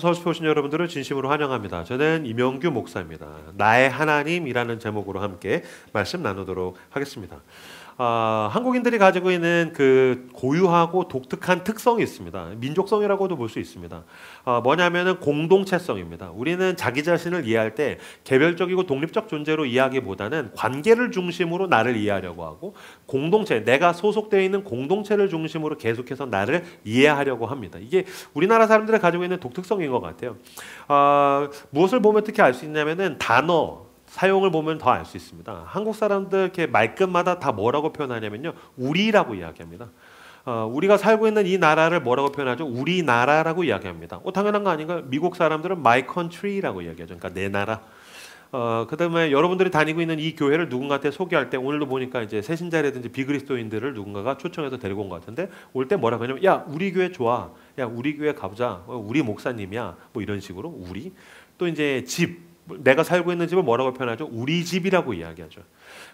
서울숲에 오신 여러분들을 진심으로 환영합니다. 저는 임영규 목사입니다. 나의 하나님이라는 제목으로 함께 말씀 나누도록 하겠습니다. 한국인들이 가지고 있는 그 고유하고 독특한 특성이 있습니다. 민족성이라고도 볼 수 있습니다. 뭐냐면은 공동체성입니다. 우리는 자기 자신을 이해할 때 개별적이고 독립적 존재로 이해하기보다는 관계를 중심으로 나를 이해하려고 하고, 공동체, 내가 소속되어 있는 공동체를 중심으로 계속해서 나를 이해하려고 합니다. 이게 우리나라 사람들이 가지고 있는 독특성인 것 같아요. 무엇을 보면 특히 알 수 있냐면은 단어 사용을 보면 더 알 수 있습니다. 한국 사람들 이렇게 말끝마다 다 뭐라고 표현하냐면요, 우리라고 이야기합니다. 우리가 살고 있는 이 나라를 뭐라고 표현하죠? 우리나라라고 이야기합니다. 당연한 거 아닌가요? 미국 사람들은 my country라고 이야기하죠. 그러니까 내 나라. 그다음에 여러분들이 다니고 있는 이 교회를 누군가한테 소개할 때, 오늘도 보니까 이제 새신자라든지 비그리스도인들을 누군가가 초청해서 데리고 온 것 같은데, 올 때 뭐라고 하냐면, 야, 우리 교회 좋아. 야, 우리 교회 가보자. 우리 목사님이야. 뭐 이런 식으로 우리. 또 이제 집. 내가 살고 있는 집을 뭐라고 표현하죠? 우리 집이라고 이야기하죠.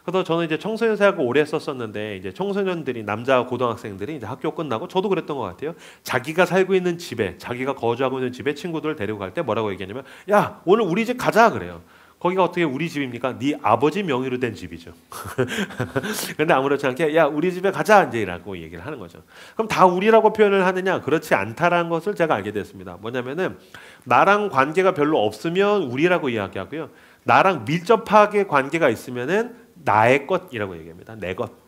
그래서 저는 이제 청소년 사역을 오래 썼었는데, 이제 청소년들이, 남자 고등학생들이 이제 학교 끝나고, 저도 그랬던 것 같아요. 자기가 살고 있는 집에, 자기가 거주하고 있는 집에 친구들을 데리고 갈 때 뭐라고 얘기하냐면, 야, 오늘 우리 집 가자 그래요. 거기가 어떻게 우리 집입니까? 네 아버지 명의로 된 집이죠. 그런데 아무렇지 않게 야, 우리 집에 가자 이제라고 얘기를 하는 거죠. 그럼 다 우리라고 표현을 하느냐? 그렇지 않다라는 것을 제가 알게 됐습니다. 뭐냐면은, 나랑 관계가 별로 없으면 우리라고 이야기하고요, 나랑 밀접하게 관계가 있으면은 나의 것이라고 얘기합니다. 내 것.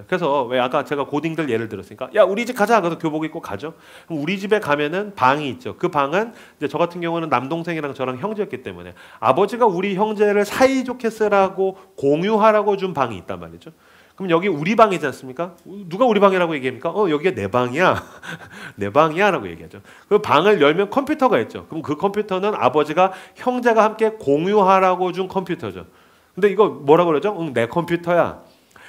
그래서 왜 아까 제가 고딩들 예를 들었으니까, 야, 우리 집 가자. 그래서 교복 입고 가죠. 그럼 우리 집에 가면은 방이 있죠. 그 방은 이제 저 같은 경우는 남동생이랑 저랑 형제였기 때문에 아버지가 우리 형제를 사이좋게 쓰라고 공유하라고 준 방이 있단 말이죠. 그럼 여기 우리 방이지 않습니까? 누가 우리 방이라고 얘기합니까? 여기가 내 방이야. 내 방이야 라고 얘기하죠. 그 방을 열면 컴퓨터가 있죠. 그럼 그 컴퓨터는 아버지가 형제가 함께 공유하라고 준 컴퓨터죠. 근데 이거 뭐라고 그러죠? 내 컴퓨터야.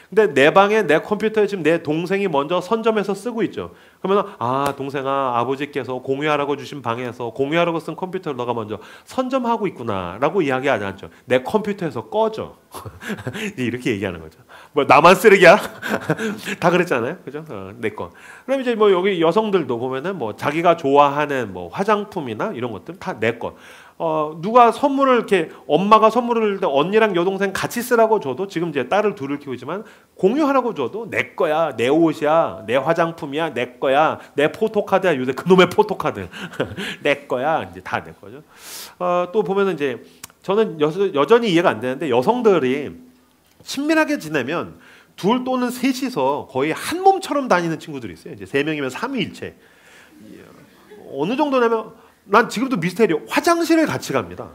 근데 내 방에, 내 컴퓨터에 지금 내 동생이 먼저 선점해서 쓰고 있죠. 그러면 동생아, 아버지께서 공유하라고 주신 방에서 공유하라고 쓴 컴퓨터를 너가 먼저 선점하고 있구나 라고 이야기하지 않죠. 내 컴퓨터에서 꺼져. 이렇게 얘기하는 거죠. 뭐 나만 쓰레기야? 다 그랬잖아요. 그죠? 내 거. 그럼 이제 뭐 여기 여성들도 보면은 뭐 자기가 좋아하는 뭐 화장품이나 이런 것들 다 내 거. 누가 선물을 이렇게, 엄마가 선물을 언니랑 여동생 같이 쓰라고 줘도, 지금 이제 딸을 둘을 키우지만 공유하라고 줘도 내 거야, 내 옷이야, 내 화장품이야, 내 거야, 내 포토카드야. 요새 그놈의 포토카드 내 거야. 이제 다 내 거죠. 또 보면은 이제 저는 여전히 이해가 안 되는데, 여성들이 친밀하게 지내면 둘 또는 셋이서 거의 한 몸처럼 다니는 친구들이 있어요. 이제 3명이면 삼위일체. 어느 정도냐면, 난 지금도 미스테리요. 화장실을 같이 갑니다.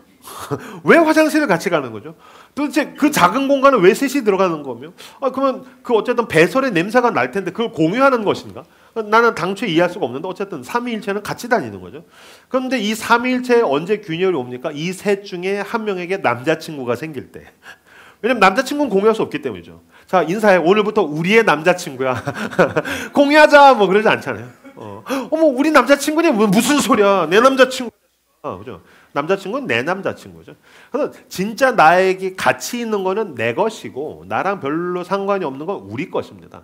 왜 화장실을 같이 가는 거죠? 도대체 그 작은 공간에 왜 셋이 들어가는 거며? 그러면 그 어쨌든 배설의 냄새가 날 텐데 그걸 공유하는 것인가? 나는 당초에 이해할 수가 없는데, 어쨌든 삼위일체는 같이 다니는 거죠. 그런데 이 삼위일체에 언제 균열이 옵니까? 이 셋 중에 한 명에게 남자친구가 생길 때. 왜냐면 남자친구는 공유할 수 없기 때문이죠. 자, 인사해. 오늘부터 우리의 남자친구야. 공유하자. 뭐 그러지 않잖아요. 어머, 우리 남자친구니? 무슨 소리야. 내 남자친구. 그죠? 남자친구는 내 남자친구죠. 그래서 진짜 나에게 가치 있는 거는 내 것이고, 나랑 별로 상관이 없는 건 우리 것입니다.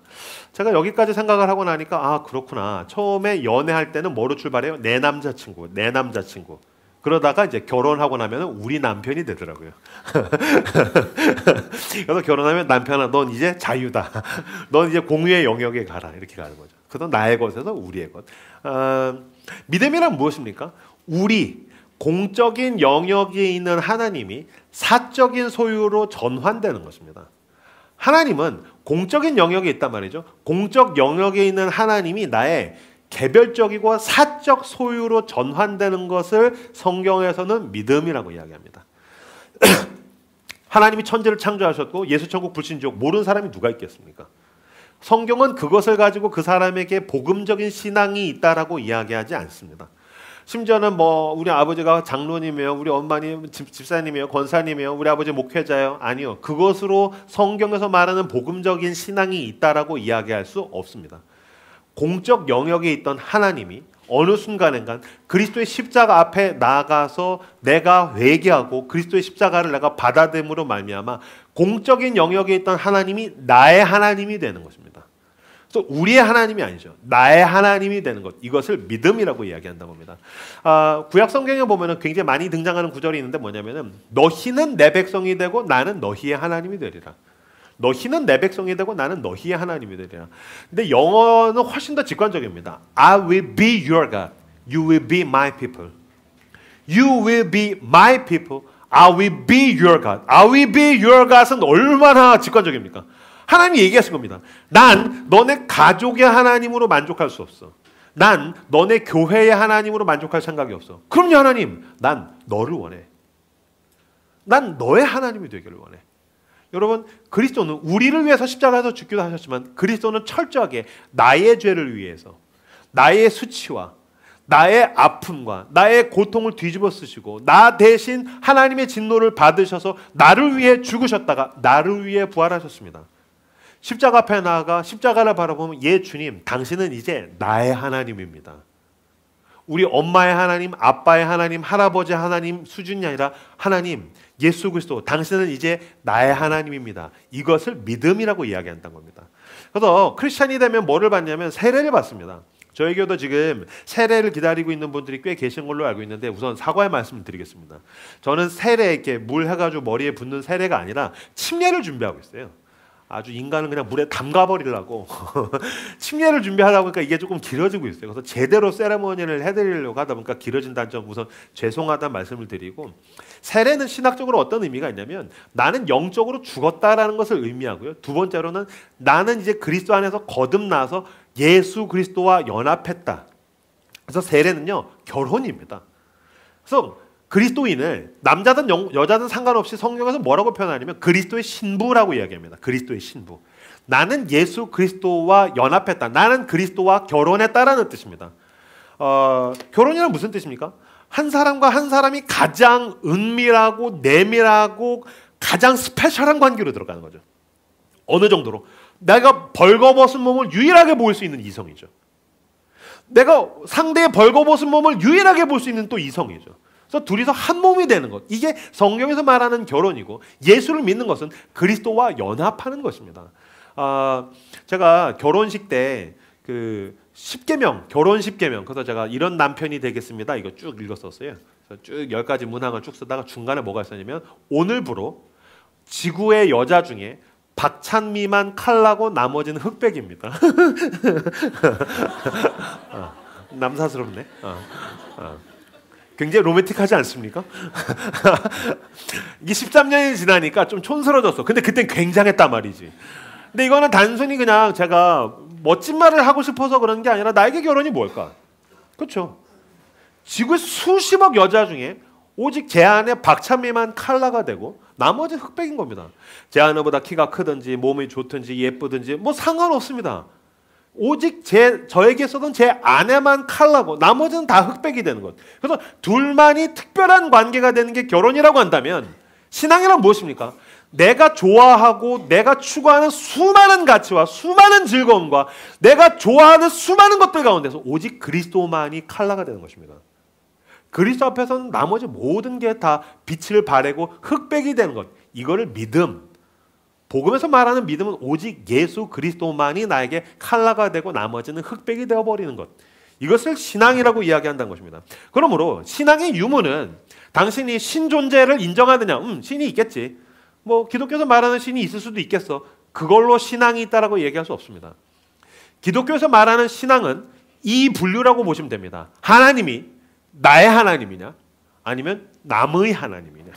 제가 여기까지 생각을 하고 나니까, 그렇구나. 처음에 연애할 때는 뭐로 출발해요? 내 남자친구, 내 남자친구. 그러다가 이제 결혼하고 나면 우리 남편이 되더라고요. 그래서 결혼하면 남편아, 넌 이제 자유다. 넌 이제 공유의 영역에 가라. 이렇게 가는 거죠. 그래서 나의 것에서 우리의 것. 믿음이란 무엇입니까? 우리, 공적인 영역에 있는 하나님이 사적인 소유로 전환되는 것입니다. 하나님은 공적인 영역에 있단 말이죠. 공적 영역에 있는 하나님이 나의 개별적이고 사적 소유로 전환되는 것을 성경에서는 믿음이라고 이야기합니다. 하나님이 천지를 창조하셨고 예수천국 불신족 모르는 사람이 누가 있겠습니까? 성경은 그것을 가지고 그 사람에게 복음적인 신앙이 있다라고 이야기하지 않습니다. 심지어는 뭐 우리 아버지가 장로님이에요, 우리 엄마님 집사님이에요, 권사님이에요, 우리 아버지 목회자예요. 아니요. 그것으로 성경에서 말하는 복음적인 신앙이 있다라고 이야기할 수 없습니다. 공적 영역에 있던 하나님이 어느 순간인가 그리스도의 십자가 앞에 나아가서 내가 회개하고 그리스도의 십자가를 내가 받아들임으로 말미암아 공적인 영역에 있던 하나님이 나의 하나님이 되는 것입니다. 그래서 우리의 하나님이 아니죠. 나의 하나님이 되는 것. 이것을 믿음이라고 이야기한다고 합니다. 구약 성경에 보면은 굉장히 많이 등장하는 구절이 있는데 뭐냐면은 너희는 내 백성이 되고 나는 너희의 하나님이 되리라. 너희는 내 백성이 되고 나는 너희의 하나님이 되리라. 근데 영어는 훨씬 더 직관적입니다. I will be your God. You will be my people. You will be my people. I will be your God. I will be your God은 얼마나 직관적입니까? 하나님이 얘기하신 겁니다. 난 너네 가족의 하나님으로 만족할 수 없어. 난 너네 교회의 하나님으로 만족할 생각이 없어. 그럼요 하나님. 난 너를 원해. 난 너의 하나님이 되기를 원해. 여러분 그리스도는 우리를 위해서 십자가에서 죽기도 하셨지만 그리스도는 철저하게 나의 죄를 위해서 나의 수치와 나의 아픔과 나의 고통을 뒤집어 쓰시고 나 대신 하나님의 진노를 받으셔서 나를 위해 죽으셨다가 나를 위해 부활하셨습니다. 십자가 앞에 나아가 십자가를 바라보면 예 주님 당신은 이제 나의 하나님입니다. 우리 엄마의 하나님, 아빠의 하나님, 할아버지 하나님 수준이 아니라 하나님 예수 그리스도 당신은 이제 나의 하나님입니다. 이것을 믿음이라고 이야기한다는 겁니다. 그래서 크리스찬이 되면 뭐를 받냐면 세례를 받습니다. 저희 교도 지금 세례를 기다리고 있는 분들이 꽤 계신 걸로 알고 있는데 우선 사과의 말씀을 드리겠습니다. 저는 세례 이렇게 물 해가지고 머리에 붓는 세례가 아니라 침례를 준비하고 있어요. 아주 인간을 그냥 물에 담가버리려고 침례를 준비하다 보니까 이게 조금 길어지고 있어요. 그래서 제대로 세레모니를 해드리려고 하다 보니까 길어진다는 점 우선 죄송하다는 말씀을 드리고 세례는 신학적으로 어떤 의미가 있냐면 나는 영적으로 죽었다라는 것을 의미하고요. 두 번째로는 나는 이제 그리스도 안에서 거듭나서 예수 그리스도와 연합했다. 그래서 세례는요 결혼입니다. 그래서 그리스도인을 남자든 여자든 상관없이 성경에서 뭐라고 표현하냐면 그리스도의 신부라고 이야기합니다. 그리스도의 신부. 나는 예수 그리스도와 연합했다. 나는 그리스도와 결혼했다라는 뜻입니다. 결혼이란 무슨 뜻입니까? 한 사람과 한 사람이 가장 은밀하고 내밀하고 가장 스페셜한 관계로 들어가는 거죠. 어느 정도로? 내가 벌거벗은 몸을 유일하게 볼 수 있는 이성이죠. 내가 상대의 벌거벗은 몸을 유일하게 볼 수 있는 또 이성이죠. 그래서 둘이서 한 몸이 되는 것. 이게 성경에서 말하는 결혼이고 예수를 믿는 것은 그리스도와 연합하는 것입니다. 제가 결혼식 때 그 10계명, 결혼 10계명. 그래서 제가 이런 남편이 되겠습니다. 이거 쭉 읽었었어요. 그래서 쭉 10가지 문항을 쭉 쓰다가 중간에 뭐가 있었냐면 오늘부로 지구의 여자 중에 박찬미만 칼라고 나머지는 흑백입니다. 남사스럽네. 굉장히 로맨틱하지 않습니까? 이게 13년이 지나니까 좀 촌스러워졌어. 근데 그땐 굉장했단 말이지. 근데 이거는 단순히 그냥 제가 멋진 말을 하고 싶어서 그런 게 아니라 나에게 결혼이 뭘까? 그렇죠. 지구의 수십억 여자 중에 오직 제 안에 박찬미만 칼라가 되고 나머지는 흑백인 겁니다. 제 아내보다 키가 크든지 몸이 좋든지 예쁘든지 뭐 상관없습니다. 오직 저에게 있어서는 제 아내만 칼라고 나머지는 다 흑백이 되는 것. 그래서 둘만이 특별한 관계가 되는 게 결혼이라고 한다면 신앙이란 무엇입니까? 내가 좋아하고 내가 추구하는 수많은 가치와 수많은 즐거움과 내가 좋아하는 수많은 것들 가운데서 오직 그리스도만이 칼라가 되는 것입니다. 그리스도 앞에서는 나머지 모든 게 다 빛을 발하고 흑백이 되는 것. 이거를 믿음. 복음에서 말하는 믿음은 오직 예수 그리스도만이 나에게 칼라가 되고 나머지는 흑백이 되어버리는 것. 이것을 신앙이라고 이야기한다는 것입니다. 그러므로 신앙의 유무는 당신이 신 존재를 인정하느냐? 신이 있겠지. 뭐 기독교에서 말하는 신이 있을 수도 있겠어. 그걸로 신앙이 있다라고 얘기할 수 없습니다. 기독교에서 말하는 신앙은 이 분류라고 보시면 됩니다. 하나님이 나의 하나님이냐? 아니면 남의 하나님이냐?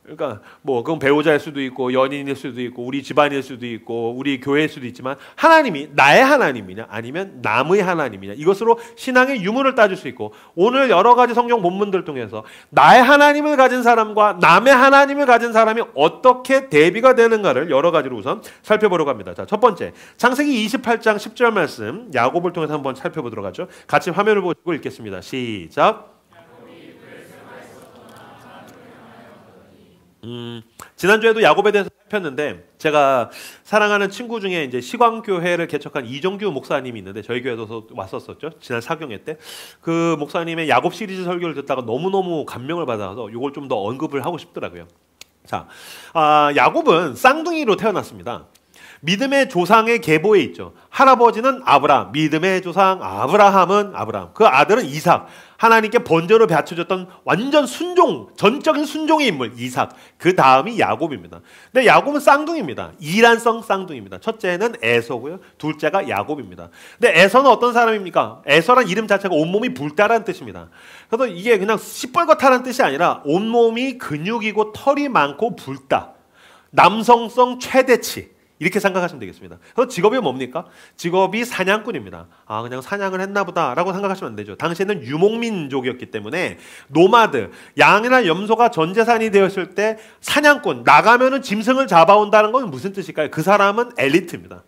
그러니까 뭐 그건 배우자일 수도 있고 연인일 수도 있고 우리 집안일 수도 있고 우리 교회일 수도 있지만 하나님이 나의 하나님이냐 아니면 남의 하나님이냐 이것으로 신앙의 유무를 따질 수 있고 오늘 여러 가지 성경 본문들 통해서 나의 하나님을 가진 사람과 남의 하나님을 가진 사람이 어떻게 대비가 되는가를 여러 가지로 우선 살펴보려고 합니다. 자, 첫 번째 창세기 28장 10절 말씀 야곱을 통해서 한번 살펴보도록 하죠. 같이 화면을 보고 읽겠습니다. 시작. 지난주에도 야곱에 대해서 살폈는데 제가 사랑하는 친구 중에 이제 시광교회를 개척한 이종규 목사님이 있는데 저희 교회도 왔었었죠. 지난 사경회 때 그 목사님의 야곱 시리즈 설교를 듣다가 너무너무 감명을 받아서 이걸 좀 더 언급을 하고 싶더라고요. 자, 야곱은 쌍둥이로 태어났습니다. 믿음의 조상의 계보에 있죠. 할아버지는 아브라함, 믿음의 조상 아브라함은 아브라함, 그 아들은 이삭, 하나님께 번제로 바쳐줬던 완전 순종, 전적인 순종의 인물 이삭, 그 다음이 야곱입니다. 근데 야곱은 쌍둥이입니다. 이란성 쌍둥이입니다. 첫째는 에서고요, 둘째가 야곱입니다. 근데 에서는 어떤 사람입니까? 에서란 이름 자체가 온몸이 불다라는 뜻입니다. 그래서 이게 그냥 시뻘겋다는 뜻이 아니라 온몸이 근육이고 털이 많고 붉다, 남성성 최대치, 이렇게 생각하시면 되겠습니다. 그래서 직업이 뭡니까? 직업이 사냥꾼입니다. 아, 그냥 사냥을 했나 보다라고 생각하시면 안 되죠. 당시에는 유목민족이었기 때문에 노마드, 양이나 염소가 전 재산이 되었을 때 사냥꾼, 나가면은 짐승을 잡아온다는 건 무슨 뜻일까요? 그 사람은 엘리트입니다.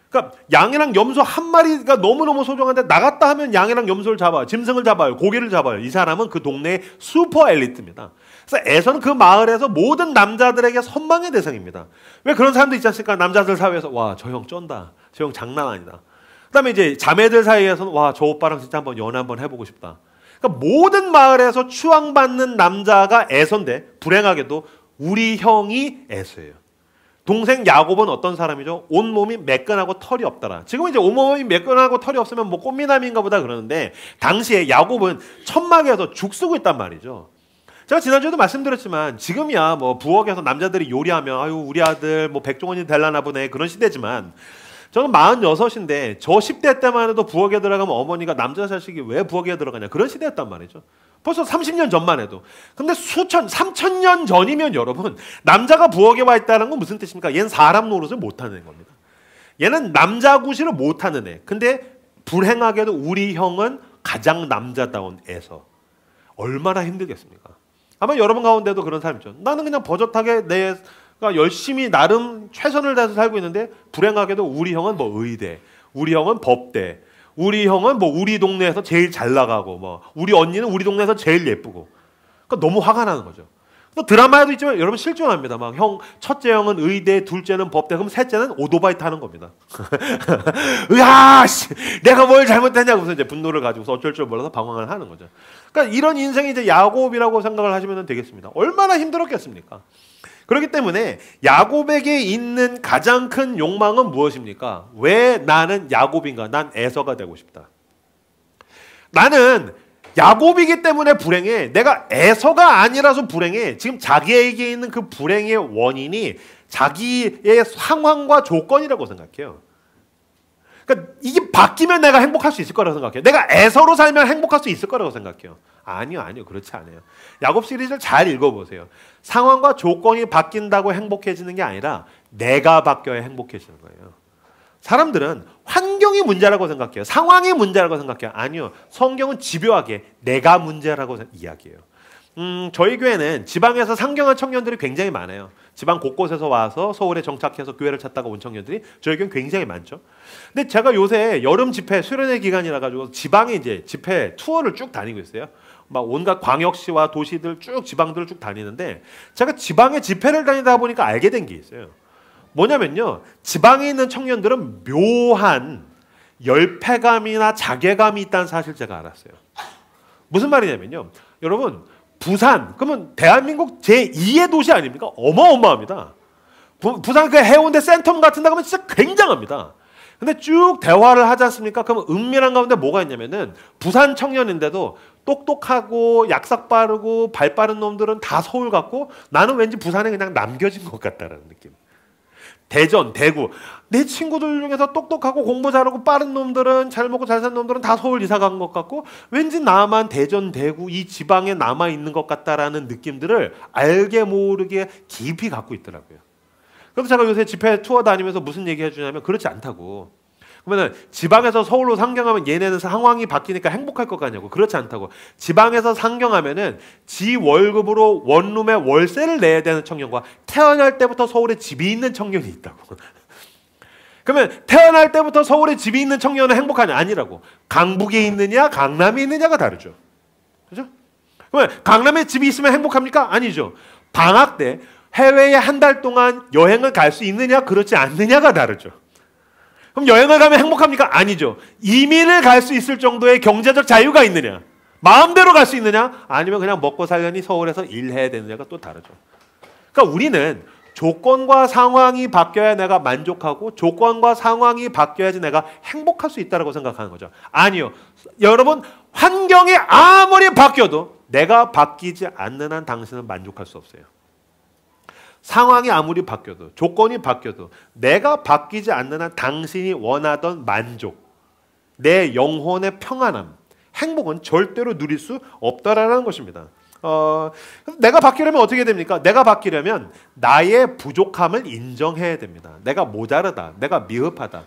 그러니까 양이랑 염소 한 마리가 너무너무 소중한데 나갔다 하면 양이랑 염소를 잡아요. 짐승을 잡아요. 고기를 잡아요. 이 사람은 그 동네의 슈퍼 엘리트입니다. 그래서 에서는 그 마을에서 모든 남자들에게 선망의 대상입니다. 왜 그런 사람도 있지 않습니까? 남자들 사이에서 와, 저 형 쩐다. 저 형 장난 아니다. 그다음에 이제 자매들 사이에서는 와, 저 오빠랑 진짜 한번 연애 한번 해보고 싶다. 그러니까 모든 마을에서 추앙받는 남자가 에서인데 불행하게도 우리 형이 에서예요. 동생 야곱은 어떤 사람이죠? 온몸이 매끈하고 털이 없더라. 지금 이제 온몸이 매끈하고 털이 없으면 뭐 꽃미남인가 보다 그러는데 당시에 야곱은 천막에서 죽 쓰고 있단 말이죠. 제가 지난주에도 말씀드렸지만 지금이야 뭐 부엌에서 남자들이 요리하면 아유 우리 아들 뭐 백종원이 될라나 보네 그런 시대지만 저는 46인데 저 10대 때만 해도 부엌에 들어가면 어머니가 남자 자식이 왜 부엌에 들어가냐 그런 시대였단 말이죠. 벌써 30년 전만 해도. 근데 3000년 전이면 여러분 남자가 부엌에 와 있다는 건 무슨 뜻입니까? 얘는 사람 노릇을 못하는 겁니다. 얘는 남자 구실을 못하는 애. 근데 불행하게도 우리 형은 가장 남자다운 애서 얼마나 힘들겠습니까? 아마 여러분 가운데도 그런 사람 있죠. 나는 그냥 버젓하게 내가 열심히 나름 최선을 다해서 살고 있는데 불행하게도 우리 형은 뭐 의대, 우리 형은 법대, 우리 형은 뭐 우리 동네에서 제일 잘 나가고 뭐 우리 언니는 우리 동네에서 제일 예쁘고 그러니까 너무 화가 나는 거죠. 또 드라마에도 있지만 여러분 실존합니다. 막 형 첫째 형은 의대, 둘째는 법대, 그럼 셋째는 오토바이 타는 겁니다. 으아, 씨, 내가 뭘 잘못했냐고 이제 분노를 가지고서 어쩔 줄 몰라서 방황을 하는 거죠. 그러니까 이런 인생이 이제 야곱이라고 생각을 하시면 되겠습니다. 얼마나 힘들었겠습니까? 그렇기 때문에 야곱에게 있는 가장 큰 욕망은 무엇입니까? 왜 나는 야곱인가? 난 에서가 되고 싶다. 나는 야곱이기 때문에 불행해. 내가 에서가 아니라서 불행해. 지금 자기에게 있는 그 불행의 원인이 자기의 상황과 조건이라고 생각해요. 그러니까 이게 바뀌면 내가 행복할 수 있을 거라고 생각해요. 내가 에서로 살면 행복할 수 있을 거라고 생각해요. 아니요, 그렇지 않아요. 야곱 시리즈를 잘 읽어보세요. 상황과 조건이 바뀐다고 행복해지는 게 아니라 내가 바뀌어야 행복해지는 거예요. 사람들은 환경이 문제라고 생각해요. 상황이 문제라고 생각해요. 아니요. 성경은 집요하게 내가 문제라고 이야기해요. 저희 교회는 지방에서 상경한 청년들이 굉장히 많아요. 지방 곳곳에서 와서 서울에 정착해서 교회를 찾다가 온 청년들이 저희 교회는 굉장히 많죠. 근데 제가 요새 여름 집회 수련회 기간이라 가지고 지방에 이제 집회 투어를 쭉 다니고 있어요. 막 온갖 광역시와 도시들 쭉 지방들을 쭉 다니는데 제가 지방에 집회를 다니다 보니까 알게 된 게 있어요. 뭐냐면요. 지방에 있는 청년들은 묘한 열패감이나 자괴감이 있다는 사실 제가 알았어요. 무슨 말이냐면요. 여러분 부산 그러면 대한민국 제2의 도시 아닙니까? 어마어마합니다. 부산 그 해운대 센텀 같은 데 가면 진짜 굉장합니다. 근데 쭉 대화를 하지 않습니까? 그러면 은밀한 가운데 뭐가 있냐면은 부산 청년인데도 똑똑하고 약삭 빠르고 발 빠른 놈들은 다 서울 같고 나는 왠지 부산에 그냥 남겨진 것 같다라는 느낌. 대전, 대구 내 친구들 중에서 똑똑하고 공부 잘하고 빠른 놈들은 잘 먹고 잘 사는 놈들은 다 서울 이사 간 것 같고 왠지 나만 대전, 대구 이 지방에 남아있는 것 같다라는 느낌들을 알게 모르게 깊이 갖고 있더라고요. 그래서 제가 요새 집회 투어 다니면서 무슨 얘기 해주냐면 그렇지 않다고. 그러면 지방에서 서울로 상경하면 얘네는 상황이 바뀌니까 행복할 것 같냐고. 그렇지 않다고. 지방에서 상경하면은 지 월급으로 원룸에 월세를 내야 되는 청년과 태어날 때부터 서울에 집이 있는 청년이 있다고. 그러면 태어날 때부터 서울에 집이 있는 청년은 행복하냐? 아니라고. 강북에 있느냐 강남에 있느냐가 다르죠. 그죠? 그러면 강남에 집이 있으면 행복합니까? 아니죠. 방학 때 해외에 한 달 동안 여행을 갈 수 있느냐 그렇지 않느냐가 다르죠. 그럼 여행을 가면 행복합니까? 아니죠. 이민을 갈 수 있을 정도의 경제적 자유가 있느냐? 마음대로 갈 수 있느냐? 아니면 그냥 먹고 살려니 서울에서 일해야 되느냐가 또 다르죠. 그러니까 우리는 조건과 상황이 바뀌어야 내가 만족하고 조건과 상황이 바뀌어야지 내가 행복할 수 있다고 생각하는 거죠. 아니요. 여러분, 환경이 아무리 바뀌어도 내가 바뀌지 않는 한 당신은 만족할 수 없어요. 상황이 아무리 바뀌어도 조건이 바뀌어도 내가 바뀌지 않는 한 당신이 원하던 만족, 내 영혼의 평안함, 행복은 절대로 누릴 수 없다라는 것입니다. 내가 바뀌려면 어떻게 됩니까? 내가 바뀌려면 나의 부족함을 인정해야 됩니다. 내가 모자르다, 내가 미흡하다,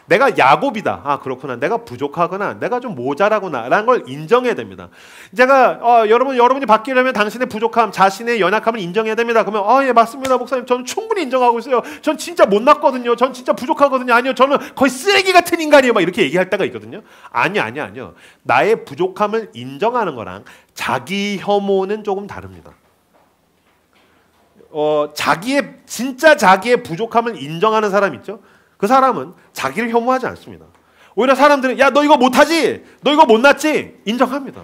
내가 야곱이다, 아 그렇구나, 내가 부족하구나, 내가 좀 모자라구나 라는 걸 인정해야 됩니다. 제가 여러분이 바뀌려면 당신의 부족함, 자신의 연약함을 인정해야 됩니다. 그러면 예 맞습니다 목사님, 저는 충분히 인정하고 있어요. 전 진짜 못났거든요. 전 진짜 부족하거든요. 아니요, 저는 거의 쓰레기 같은 인간이에요. 막 이렇게 얘기할 때가 있거든요. 아니요. 나의 부족함을 인정하는 거랑 자기 혐오는 조금 다릅니다. 진짜 자기의 부족함을 인정하는 사람 있죠? 그 사람은 자기를 혐오하지 않습니다. 오히려 사람들은 야 너 이거 못하지? 너 이거 못났지? 인정합니다.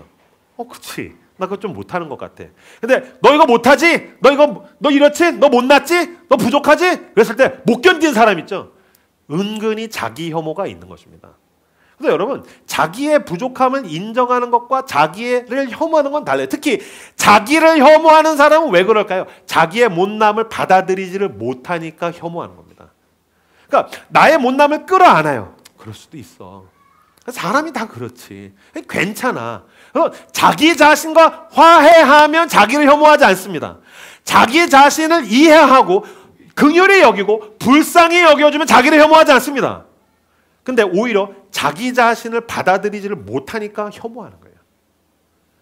그치, 나 그거 좀 못하는 것 같아. 근데 너 이거 못하지? 너 이렇지? 너 못났지? 너 부족하지? 그랬을 때 못 견딘 사람 있죠? 은근히 자기 혐오가 있는 것입니다. 그래서 여러분, 자기의 부족함을 인정하는 것과 자기를 혐오하는 건 달라요. 특히 자기를 혐오하는 사람은 왜 그럴까요? 자기의 못남을 받아들이지를 못하니까 혐오하는 겁니다. 그러니까 나의 못남을 끌어안아요. 그럴 수도 있어. 사람이 다 그렇지. 괜찮아. 자기 자신과 화해하면 자기를 혐오하지 않습니다. 자기 자신을 이해하고 긍휼히 여기고 불쌍히 여겨주면 자기를 혐오하지 않습니다. 근데 오히려 자기 자신을 받아들이지를 못하니까 혐오하는 거예요.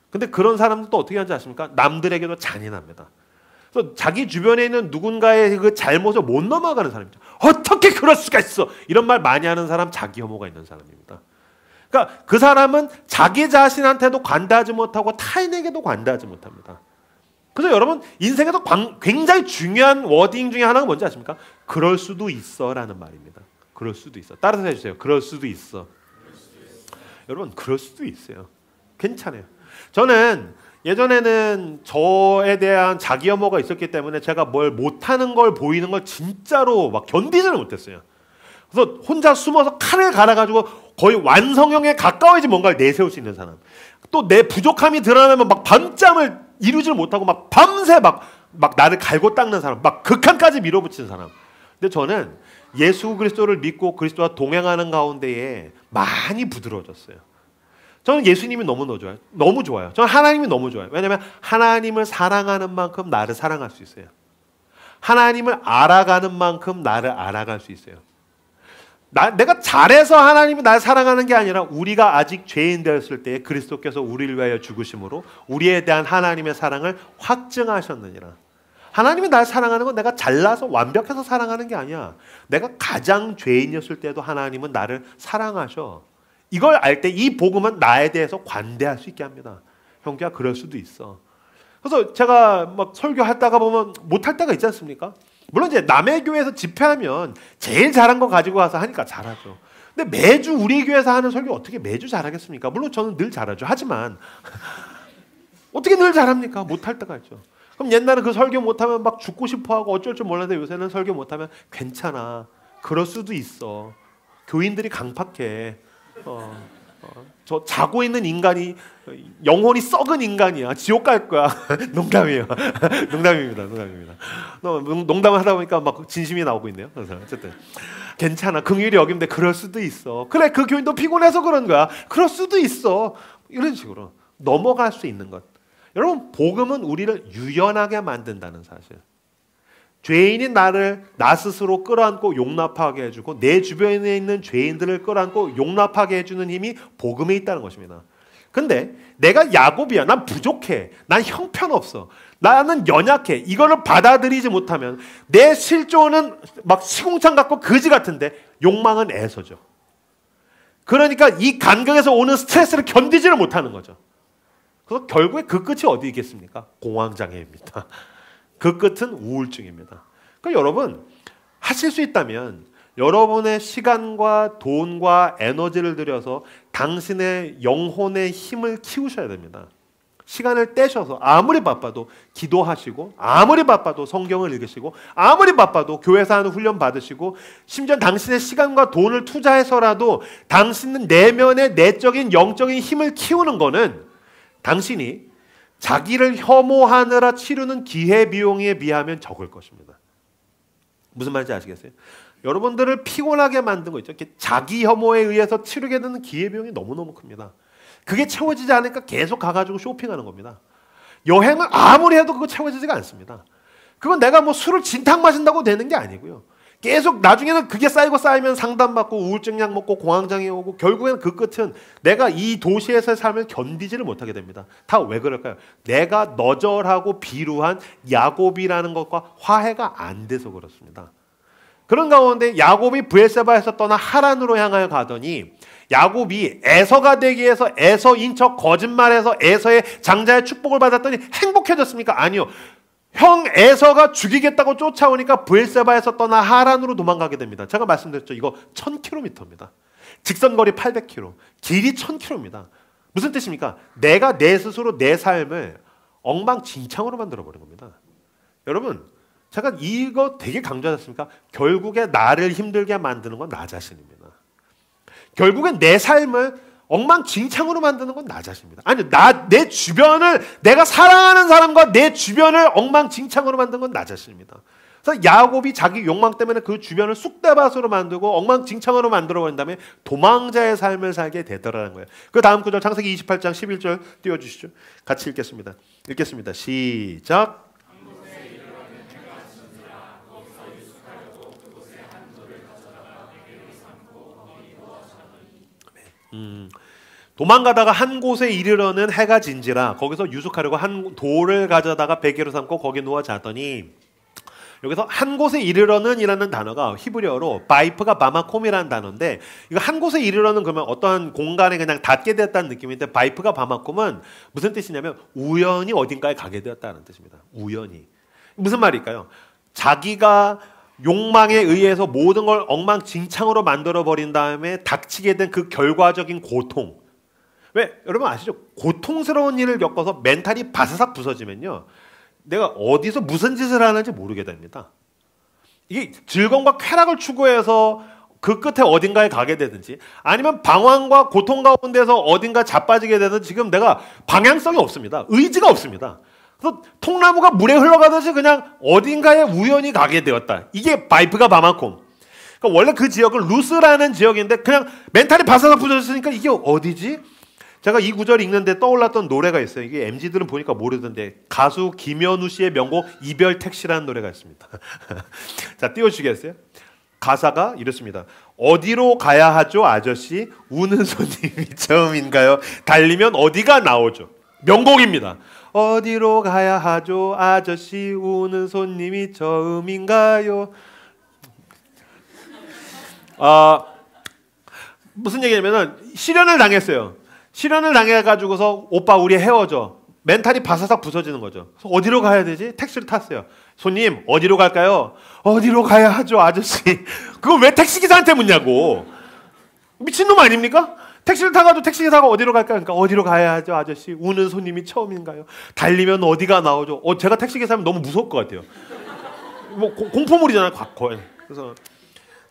근데 그런 사람도 또 어떻게 하는지 아십니까? 남들에게도 잔인합니다. 그래서 자기 주변에 있는 누군가의 그 잘못을 못 넘어가는 사람이죠. 어떻게 그럴 수가 있어? 이런 말 많이 하는 사람, 자기 혐오가 있는 사람입니다. 그러니까 그 사람은 자기 자신한테도 관대하지 못하고 타인에게도 관대하지 못합니다. 그래서 여러분, 인생에서 굉장히 중요한 워딩 중에 하나가 뭔지 아십니까? 그럴 수도 있어라는 말입니다. 그럴 수도 있어. 따라서 해주세요. 그럴 수도 있어. 여러분, 그럴 수도 있어요. 괜찮아요. 저는 예전에는 저에 대한 자기 혐오가 있었기 때문에 제가 뭘 못하는 걸 보이는 걸 진짜로 막 견디지를 못했어요. 그래서 혼자 숨어서 칼을 갈아가지고 거의 완성형에 가까워야지 뭔가를 내세울 수 있는 사람. 또 내 부족함이 드러나면 막 밤잠을 이루지를 못하고 막 밤새 막 나를 갈고 닦는 사람, 막 극한까지 밀어붙이는 사람. 근데 저는 예수 그리스도를 믿고 그리스도와 동행하는 가운데에 많이 부드러워졌어요. 저는 예수님이 너무 좋아요. 저는 하나님이 너무 좋아요. 왜냐하면 하나님을 사랑하는 만큼 나를 사랑할 수 있어요. 하나님을 알아가는 만큼 나를 알아갈 수 있어요. 내가 잘해서 하나님이 나를 사랑하는 게 아니라 우리가 아직 죄인 되었을 때 그리스도께서 우리를 위하여 죽으심으로 우리에 대한 하나님의 사랑을 확증하셨느니라. 하나님이 나를 사랑하는 건 내가 잘나서 완벽해서 사랑하는 게 아니야. 내가 가장 죄인이었을 때도 하나님은 나를 사랑하셔. 이걸 알 때 이 복음은 나에 대해서 관대할 수 있게 합니다. 형제야, 그럴 수도 있어. 그래서 제가 막 설교하다가 보면 못할 때가 있지 않습니까? 물론 이제 남의 교회에서 집회하면 제일 잘한 거 가지고 와서 하니까 잘하죠. 근데 매주 우리 교회에서 하는 설교 어떻게 매주 잘하겠습니까? 물론 저는 늘 잘하죠. 하지만 어떻게 늘 잘합니까? 못할 때가 있죠. 그럼 옛날에 그 설교 못하면 막 죽고 싶어하고 어쩔 줄 몰랐는데 요새는 설교 못하면 괜찮아. 그럴 수도 있어. 교인들이 강팍해. 저 자고 있는 인간이 영혼이 썩은 인간이야. 지옥 갈 거야. 농담이에요. 농담입니다. 농담을 하다 보니까 막 진심이 나오고 있네요. 그래서 어쨌든 괜찮아. 긍휼히 여기면 돼. 그럴 수도 있어. 그래, 그 교인도 피곤해서 그런 거야. 그럴 수도 있어. 이런 식으로 넘어갈 수 있는 것. 여러분, 복음은 우리를 유연하게 만든다는 사실. 죄인인 나 스스로 끌어안고 용납하게 해주고 내 주변에 있는 죄인들을 끌어안고 용납하게 해주는 힘이 복음에 있다는 것입니다. 근데 내가 야곱이야. 난 부족해. 난 형편없어. 나는 연약해. 이거를 받아들이지 못하면 내 실존은 막 시궁창 같고 거지 같은데 욕망은 애서죠. 그러니까 이 간격에서 오는 스트레스를 견디지를 못하는 거죠. 그래서 결국에 그 끝이 어디 있겠습니까? 공황장애입니다. 그 끝은 우울증입니다. 그러니까 여러분, 하실 수 있다면 여러분의 시간과 돈과 에너지를 들여서 당신의 영혼의 힘을 키우셔야 됩니다. 시간을 떼셔서 아무리 바빠도 기도하시고 아무리 바빠도 성경을 읽으시고 아무리 바빠도 교회에서 하는 훈련 받으시고 심지어 당신의 시간과 돈을 투자해서라도 당신은 내면의 내적인 영적인 힘을 키우는 거는 당신이 자기를 혐오하느라 치르는 기회비용에 비하면 적을 것입니다. 무슨 말인지 아시겠어요? 여러분들을 피곤하게 만든 거 있죠. 자기 혐오에 의해서 치르게 되는 기회비용이 너무너무 큽니다. 그게 채워지지 않으니까 계속 가가지고 쇼핑하는 겁니다. 여행을 아무리 해도 그거 채워지지가 않습니다. 그건 내가 뭐 술을 진탕 마신다고 되는 게 아니고요. 계속 나중에는 그게 쌓이면 상담받고 우울증약 먹고 공황장애 오고 결국에는 그 끝은 내가 이 도시에서의 삶을 견디지를 못하게 됩니다. 다 왜 그럴까요? 내가 너절하고 비루한 야곱이라는 것과 화해가 안 돼서 그렇습니다. 그런 가운데 야곱이 브엘세바에서 떠나 하란으로 향하여 가더니 야곱이 에서가 되기 위해서 에서인 척 거짓말해서 에서의 장자의 축복을 받았더니 행복해졌습니까? 아니요. 형 에서가 죽이겠다고 쫓아오니까 브엘세바에서 떠나 하란으로 도망가게 됩니다. 제가 말씀드렸죠. 이거 1000km입니다. 직선거리 800km, 길이 1000km입니다. 무슨 뜻입니까? 내가 내 스스로 내 삶을 엉망진창으로 만들어버린 겁니다. 여러분, 제가 이거 되게 강조하셨습니까? 결국에 나를 힘들게 만드는 건 나 자신입니다. 결국엔 내 삶을 엉망진창으로 만드는 건 나 자신입니다. 아니, 내 주변을, 내가 사랑하는 사람과 내 주변을 엉망진창으로 만드는 건 나 자신입니다. 그래서 야곱이 자기 욕망 때문에 그 주변을 쑥대밭으로 만들고 엉망진창으로 만들어버린 다음에 도망자의 삶을 살게 되더라는 거예요. 그 다음 구절 창세기 28장 11절 띄워주시죠. 같이 읽겠습니다. 읽겠습니다. 시작. 도망가다가 한 곳에 이르러는 해가 진지라 거기서 유숙하려고 한 돌을 가져다가 베개로 삼고 거기 누워 자더니 여기서 한 곳에 이르러는 이라는 단어가 히브리어로 바이프가 바마콤이라는 단어인데 이거 한 곳에 이르러는 그러면 어떠한 공간에 그냥 닿게 되었다는 느낌인데 바이프가 바마콤은 무슨 뜻이냐면 우연히 어딘가에 가게 되었다는 뜻입니다. 우연히. 무슨 말일까요? 자기가 욕망에 의해서 모든 걸 엉망진창으로 만들어버린 다음에 닥치게 된 그 결과적인 고통. 왜? 여러분 아시죠? 고통스러운 일을 겪어서 멘탈이 바사삭 부서지면요. 내가 어디서 무슨 짓을 하는지 모르게 됩니다. 이게 즐거움과 쾌락을 추구해서 그 끝에 어딘가에 가게 되든지 아니면 방황과 고통 가운데서 어딘가 자빠지게 되든 지금 내가 방향성이 없습니다. 의지가 없습니다. 그래서 통나무가 물에 흘러가듯이 그냥 어딘가에 우연히 가게 되었다. 이게 바이프가 바마콤. 그러니까 원래 그 지역은 루스라는 지역인데 그냥 멘탈이 바사삭 부서졌으니까 이게 어디지? 제가 이 구절 읽는데 떠올랐던 노래가 있어요. 이게 MZ들은 보니까 모르던데 가수 김현우 씨의 명곡 이별 택시라는 노래가 있습니다. 자, 띄워주시겠어요? 가사가 이렇습니다. 어디로 가야 하죠 아저씨? 우는 손님이 처음인가요? 달리면 어디가 나오죠? 명곡입니다. 어디로 가야 하죠 아저씨? 우는 손님이 처음인가요? 무슨 얘기냐면은 실연을 당했어요. 실연을 당해가지고서 오빠 우리 헤어져. 멘탈이 바사삭 부서지는 거죠. 그래서 어디로 가야 되지? 택시를 탔어요. 손님 어디로 갈까요? 어디로 가야 하죠 아저씨? 그걸 왜 택시기사한테 묻냐고. 미친놈 아닙니까? 택시를 타가지고 택시기사가 어디로 갈까요? 그러니까 어디로 가야 하죠 아저씨? 우는 손님이 처음인가요? 달리면 어디가 나오죠? 제가 택시기사면 너무 무서울 것 같아요. 뭐 공포물이잖아요. 그래서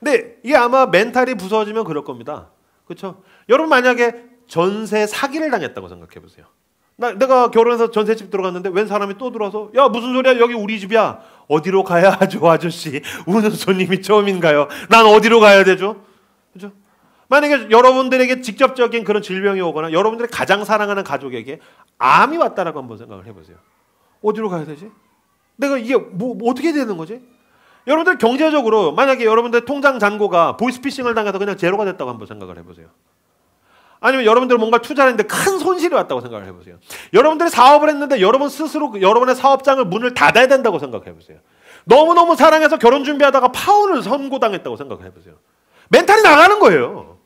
근데 이게 아마 멘탈이 부서지면 그럴 겁니다. 그렇죠? 여러분 만약에 전세 사기를 당했다고 생각해 보세요. 내가 결혼해서 전세집 들어갔는데 웬 사람이 또 들어와서 야 무슨 소리야 여기 우리 집이야. 어디로 가야 하죠 아저씨? 우는 손님이 처음인가요? 난 어디로 가야 되죠? 그렇죠? 만약에 여러분들에게 직접적인 그런 질병이 오거나 여러분들이 가장 사랑하는 가족에게 암이 왔다라고 한번 생각을 해보세요. 어디로 가야 되지? 내가 이게 뭐 어떻게 되는 거지? 여러분들 경제적으로 만약에 여러분들 통장 잔고가 보이스피싱을 당해서 그냥 제로가 됐다고 한번 생각을 해보세요. 아니면 여러분들 뭔가 투자를 했는데 큰 손실이 왔다고 생각을 해보세요. 여러분들이 사업을 했는데 여러분 스스로 여러분의 사업장을 문을 닫아야 된다고 생각해보세요. 너무너무 사랑해서 결혼 준비하다가 파혼을 선고당했다고 생각해보세요. 멘탈이 나가는 거예요.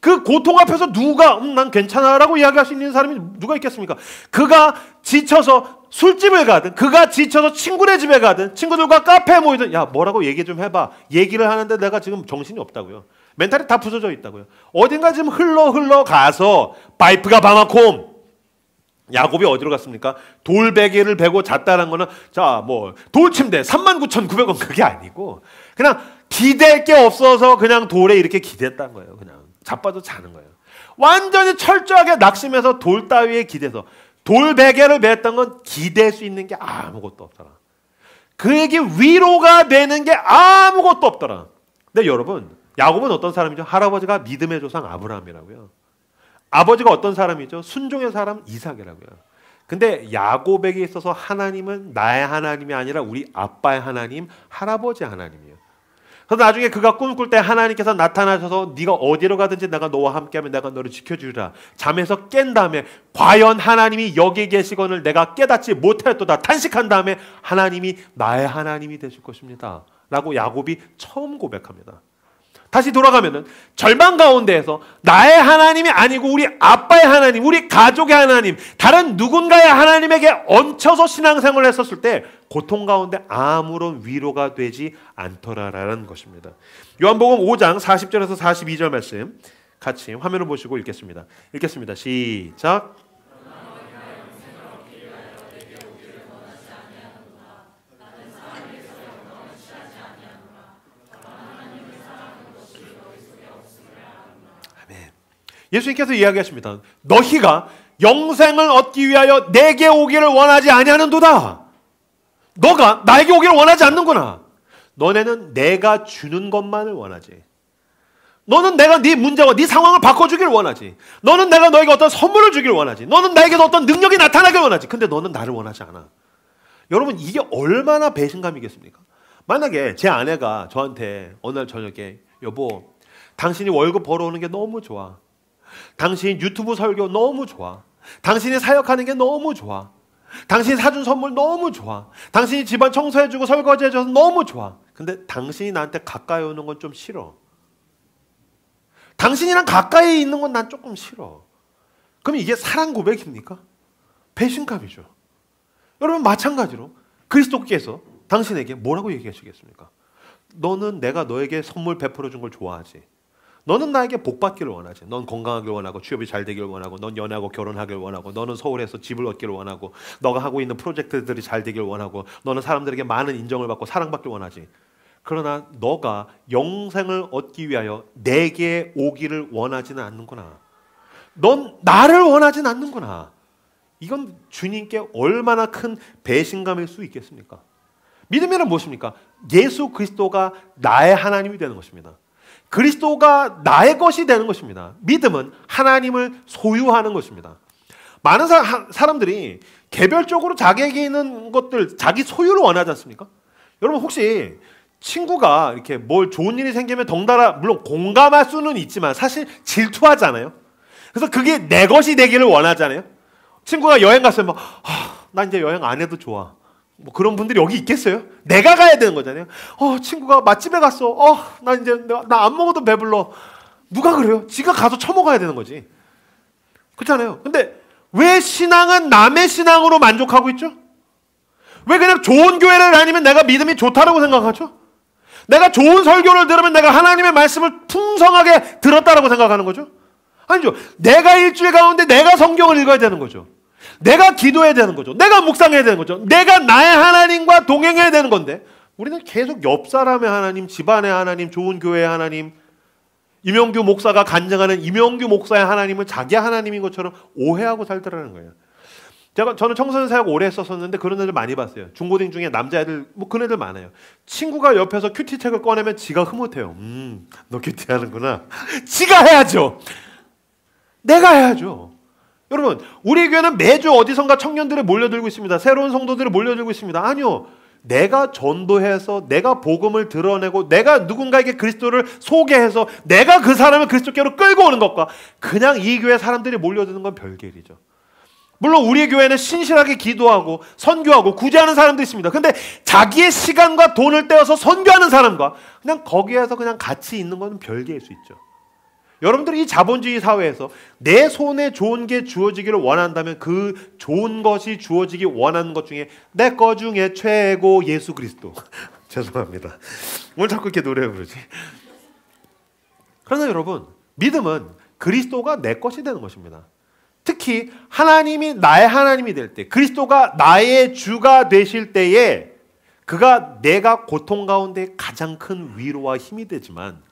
그 고통 앞에서 누가 난 괜찮아라고 이야기할 수 있는 사람이 누가 있겠습니까? 그가 지쳐서 술집을 가든 그가 지쳐서 친구네 집에 가든 친구들과 카페에 모이든 야 뭐라고 얘기 좀 해봐. 얘기를 하는데 내가 지금 정신이 없다고요. 멘탈이 다 부서져 있다고요. 어딘가 지금 흘러가서 바이프가 바마콤 야곱이 어디로 갔습니까? 돌베개를 베고 잤다는 거는 자, 뭐 돌침대 39,900원 그게 아니고 그냥 기댈 게 없어서 그냥 돌에 이렇게 기댔다는 거예요. 그냥 자빠져 자는 거예요. 완전히 철저하게 낙심해서 돌 따위에 기대서 돌베개를 베었던 건 기댈 수 있는 게 아무것도 없더라. 그에게 위로가 되는 게 아무것도 없더라. 근데 여러분, 야곱은 어떤 사람이죠? 할아버지가 믿음의 조상 아브라함이라고요. 아버지가 어떤 사람이죠? 순종의 사람 이삭이라고요. 근데 야곱에게 있어서 하나님은 나의 하나님이 아니라 우리 아빠의 하나님, 할아버지의 하나님이에요. 그래서 나중에 그가 꿈을 꿀 때 하나님께서 나타나셔서 네가 어디로 가든지 내가 너와 함께하면 내가 너를 지켜주리라. 잠에서 깬 다음에 과연 하나님이 여기 계시거늘 내가 깨닫지 못하였도다. 탄식한 다음에 하나님이 나의 하나님이 되실 것입니다. 라고 야곱이 처음 고백합니다. 다시 돌아가면은 절망 가운데에서 나의 하나님이 아니고 우리 아빠의 하나님, 우리 가족의 하나님, 다른 누군가의 하나님에게 얹혀서 신앙생활을 했었을 때 고통 가운데 아무런 위로가 되지 않더라라는 것입니다. 요한복음 5장 40절에서 42절 말씀 같이 화면을 보시고 읽겠습니다. 읽겠습니다. 시작. 예수님께서 이야기하십니다. 너희가 영생을 얻기 위하여 내게 오기를 원하지 아니하는도다. 너가 나에게 오기를 원하지 않는구나. 너네는 내가 주는 것만을 원하지. 너는 내가 네 문제와 네 상황을 바꿔주기를 원하지. 너는 내가 너에게 어떤 선물을 주기를 원하지. 너는 나에게서 어떤 능력이 나타나기를 원하지. 근데 너는 나를 원하지 않아. 여러분, 이게 얼마나 배신감이겠습니까? 만약에 제 아내가 저한테 어느 날 저녁에 여보, 당신이 월급 벌어오는 게 너무 좋아. 당신이 유튜브 설교 너무 좋아. 당신이 사역하는 게 너무 좋아. 당신이 사준 선물 너무 좋아. 당신이 집안 청소해주고 설거지해줘서 너무 좋아. 근데 당신이 나한테 가까이 오는 건 좀 싫어. 당신이랑 가까이 있는 건 난 조금 싫어. 그럼 이게 사랑 고백입니까? 배신감이죠. 여러분, 마찬가지로 그리스도께서 당신에게 뭐라고 얘기하시겠습니까? 너는 내가 너에게 선물 베풀어 준 걸 좋아하지. 너는 나에게 복 받기를 원하지. 넌 건강하길 원하고 취업이 잘 되길 원하고 넌 연애하고 결혼하길 원하고 너는 서울에서 집을 얻기를 원하고 너가 하고 있는 프로젝트들이 잘 되길 원하고 너는 사람들에게 많은 인정을 받고 사랑받길 원하지. 그러나 너가 영생을 얻기 위하여 내게 오기를 원하지는 않는구나. 넌 나를 원하지는 않는구나. 이건 주님께 얼마나 큰 배신감일 수 있겠습니까? 믿음이란 무엇입니까? 예수 그리스도가 나의 하나님이 되는 것입니다. 그리스도가 나의 것이 되는 것입니다. 믿음은 하나님을 소유하는 것입니다. 많은 사람들이 개별적으로 자기에게 있는 것들, 자기 소유를 원하지 않습니까? 여러분, 혹시 친구가 이렇게 뭘 좋은 일이 생기면 덩달아 물론 공감할 수는 있지만 사실 질투하잖아요. 그래서 그게 내 것이 되기를 원하잖아요. 친구가 여행 갔으면 막, 나 이제 여행 안 해도 좋아. 뭐 그런 분들이 여기 있겠어요? 내가 가야 되는 거잖아요. 친구가 맛집에 갔어. 나 이제 나 안 먹어도 배불러. 누가 그래요? 지가 가서 처먹어야 되는 거지. 그렇잖아요. 근데 왜 신앙은 남의 신앙으로 만족하고 있죠? 왜 그냥 좋은 교회를 다니면 내가 믿음이 좋다라고 생각하죠? 내가 좋은 설교를 들으면 내가 하나님의 말씀을 풍성하게 들었다라고 생각하는 거죠? 아니죠. 내가 일주일 가운데 내가 성경을 읽어야 되는 거죠. 내가 기도해야 되는 거죠. 내가 묵상해야 되는 거죠. 내가 나의 하나님과 동행해야 되는 건데 우리는 계속 옆 사람의 하나님, 집안의 하나님, 좋은 교회의 하나님, 임영규 목사가 간증하는 임영규 목사의 하나님을 자기 하나님인 것처럼 오해하고 살더라는 거예요. 저는 청소년 사역 오래 했었는데 그런 애들 많이 봤어요. 중고등 중에 남자애들 뭐 그런 애들 많아요. 친구가 옆에서 큐티책을 꺼내면 지가 흐뭇해요. 너 큐티 하는구나. 지가 해야죠. 내가 해야죠. 여러분, 우리 교회는 매주 어디선가 청년들이 몰려들고 있습니다. 새로운 성도들이 몰려들고 있습니다. 아니요. 내가 전도해서 내가 복음을 드러내고 내가 누군가에게 그리스도를 소개해서 내가 그 사람을 그리스도께로 끌고 오는 것과 그냥 이 교회 사람들이 몰려드는 건 별개이죠. 물론 우리 교회는 신실하게 기도하고 선교하고 구제하는 사람도 있습니다. 근데 자기의 시간과 돈을 떼어서 선교하는 사람과 그냥 거기에서 그냥 같이 있는 건 별개일 수 있죠. 여러분들이 이 자본주의 사회에서 내 손에 좋은 게 주어지기를 원한다면 그 좋은 것이 주어지기 원하는 것 중에 내 거 중에 최고 예수 그리스도. 죄송합니다. 오늘 자꾸 이렇게 노래 부르지. 그러나 여러분, 믿음은 그리스도가 내 것이 되는 것입니다. 특히 하나님이 나의 하나님이 될 때, 그리스도가 나의 주가 되실 때에 그가 내가 고통 가운데 가장 큰 위로와 힘이 되지만,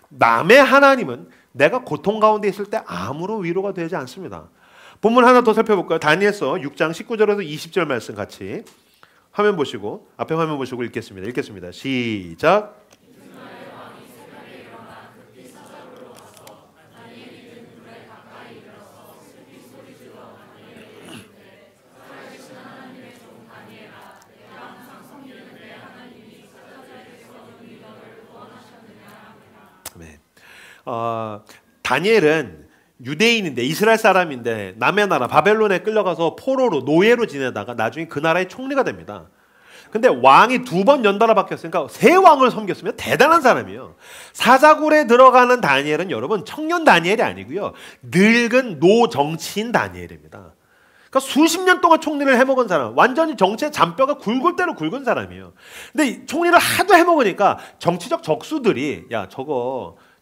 남의 하나님은 내가 고통 가운데 있을 때 아무런 위로가 되지 않습니다. 본문 하나 더 살펴볼까요? 다니엘서 6장 19절에서 20절 말씀 같이 화면 보시고, 앞에 화면 보시고 읽겠습니다. 시작. 다니엘은 유대인인데, 이스라엘 사람인데 남의 나라 바벨론에 끌려가서 포로로 노예로 지내다가 나중에 그 나라의 총리가 됩니다. 근데 왕이 2번 연달아 바뀌었으니까 3왕을 섬겼으면 대단한 사람이에요. 사자굴에 들어가는 다니엘은 여러분 청년 다니엘이 아니고요, 늙은 노정치인 다니엘입니다. 그러니까 수십 년 동안 총리를 해먹은 사람, 완전히 정치의 잔뼈가 굵을 대로 굵은 사람이에요. 근데 총리를 하도 해먹으니까 정치적 적수들이, 야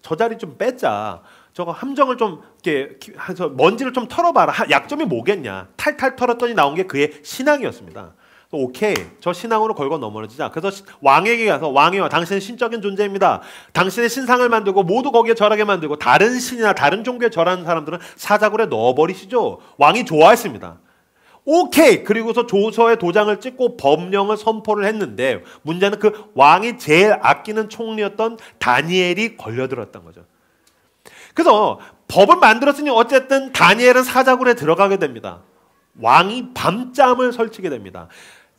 저 자리 좀 뺏자, 저거 함정을 좀 이렇게 해서 먼지를 좀 털어봐라, 약점이 뭐겠냐, 탈탈 털었더니 나온 게 그의 신앙이었습니다. 오케이, 저 신앙으로 걸고 넘어지자. 그래서 왕에게 가서, 왕이여 당신은 신적인 존재입니다. 당신의 신상을 만들고 모두 거기에 절하게 만들고 다른 신이나 다른 종교에 절하는 사람들은 사자굴에 넣어버리시죠. 왕이 좋아했습니다. 오케이. 그리고서 조서에 도장을 찍고 법령을 선포를 했는데, 문제는 그 왕이 제일 아끼는 총리였던 다니엘이 걸려들었던 거죠. 그래서 법을 만들었으니 어쨌든 다니엘은 사자굴에 들어가게 됩니다. 왕이 밤잠을 설치게 됩니다.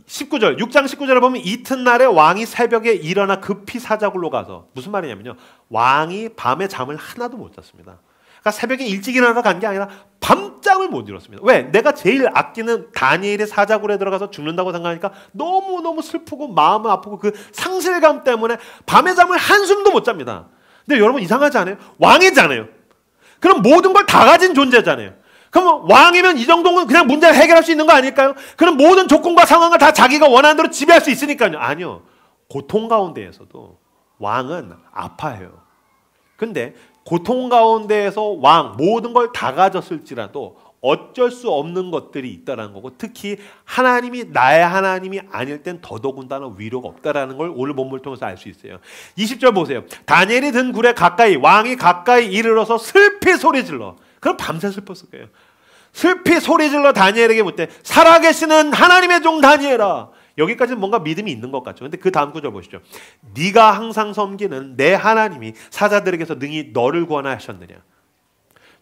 19절, 6장 19절에 보면 이튿날에 왕이 새벽에 일어나 급히 사자굴로 가서, 무슨 말이냐면요, 왕이 밤에 잠을 하나도 못 잤습니다. 그러니까 새벽에 일찍 일어나서 간 게 아니라 밤잠을 못 이뤘습니다. 왜? 내가 제일 아끼는 다니엘의 사자굴에 들어가서 죽는다고 생각하니까 너무너무 슬프고 마음은 아프고 그 상실감 때문에 밤에 잠을 한숨도 못 잡니다. 근데 여러분 이상하지 않아요? 왕이잖아요. 그럼 모든 걸 다 가진 존재잖아요. 그럼 왕이면 이 정도는 그냥 문제를 해결할 수 있는 거 아닐까요? 그럼 모든 조건과 상황을 다 자기가 원하는 대로 지배할 수 있으니까요. 아니요. 고통 가운데에서도 왕은 아파해요. 근데 고통 가운데에서 왕, 모든 걸 다 가졌을지라도 어쩔 수 없는 것들이 있다는 거고, 특히 하나님이 나의 하나님이 아닐 땐 더더군다나 위로가 없다는 걸 오늘 본문을 통해서 알 수 있어요. 20절 보세요. 다니엘이 든 굴에 가까이, 왕이 가까이 이르러서 슬피 소리질러. 그럼 밤새 슬펐을 거예요. 슬피 소리질러 다니엘에게 묻되, 살아계시는 하나님의 종 다니엘아. 여기까지는 뭔가 믿음이 있는 것 같죠. 근데 그 다음 구절 보시죠. 네가 항상 섬기는 내 하나님이 사자들에게서 능히 너를 구하나 하셨느냐.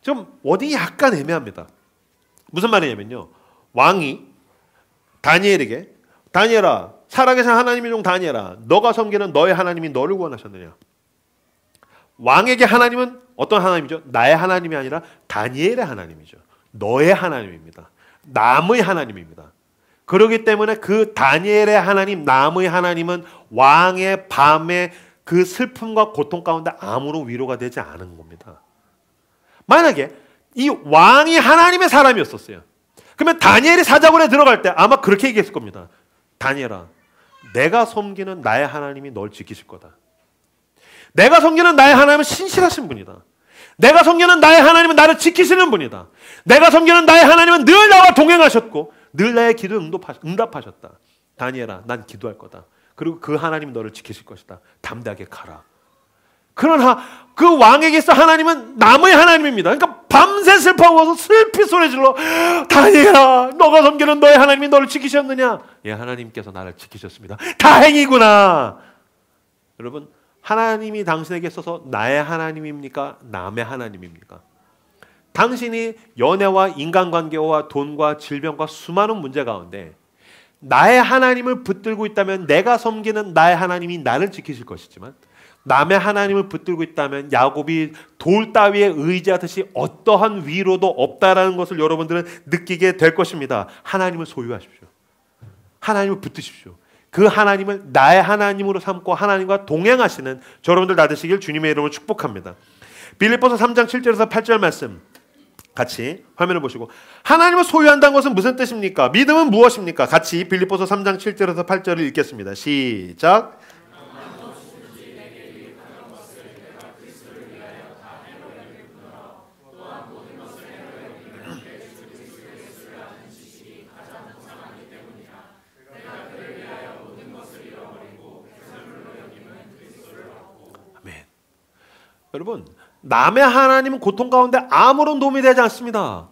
좀 워딩이 약간 애매합니다. 무슨 말이냐면요, 왕이 다니엘에게, 다니엘아, 살아계신 하나님의 종 다니엘아, 너가 섬기는 너의 하나님이 너를 구원하셨느냐. 왕에게 하나님은 어떤 하나님이죠? 나의 하나님이 아니라 다니엘의 하나님이죠. 너의 하나님입니다. 남의 하나님입니다. 그렇기 때문에 그 다니엘의 하나님, 남의 하나님은 왕의 밤에 그 슬픔과 고통 가운데 아무런 위로가 되지 않은 겁니다. 만약에 이 왕이 하나님의 사람이었었어요. 그러면 다니엘이 사자굴에 들어갈 때 아마 그렇게 얘기했을 겁니다. 다니엘아, 내가 섬기는 나의 하나님이 널 지키실 거다. 내가 섬기는 나의 하나님은 신실하신 분이다. 내가 섬기는 나의 하나님은 나를 지키시는 분이다. 내가 섬기는 나의 하나님은 늘 나와 동행하셨고 늘 나의 기도에 응답하셨다. 다니엘아, 난 기도할 거다. 그리고 그 하나님이 너를 지키실 것이다. 담대하게 가라. 그러나 그 왕에게 있어 하나님은 남의 하나님입니다. 그러니까 밤새 슬퍼하고서 슬피 소리질러, 다니엘아, 너가 섬기는 너의 하나님이 너를 지키셨느냐? 예, 하나님께서 나를 지키셨습니다. 다행이구나. 여러분, 하나님이 당신에게 있어서 나의 하나님입니까? 남의 하나님입니까? 당신이 연애와 인간관계와 돈과 질병과 수많은 문제 가운데 나의 하나님을 붙들고 있다면 내가 섬기는 나의 하나님이 나를 지키실 것이지만, 남의 하나님을 붙들고 있다면 야곱이 돌 따위에 의지하듯이 어떠한 위로도 없다라는 것을 여러분들은 느끼게 될 것입니다. 하나님을 소유하십시오. 하나님을 붙드십시오. 그 하나님을 나의 하나님으로 삼고 하나님과 동행하시는 여러분들 다 되시길 주님의 이름으로 축복합니다. 빌립보서 3장 7절에서 8절 말씀 같이 화면을 보시고, 하나님을 소유한다는 것은 무슨 뜻입니까? 믿음은 무엇입니까? 같이 빌립보서 3장 7절에서 8절을 읽겠습니다. 시작. 여러분, 남의 하나님은 고통 가운데 아무런 도움이 되지 않습니다.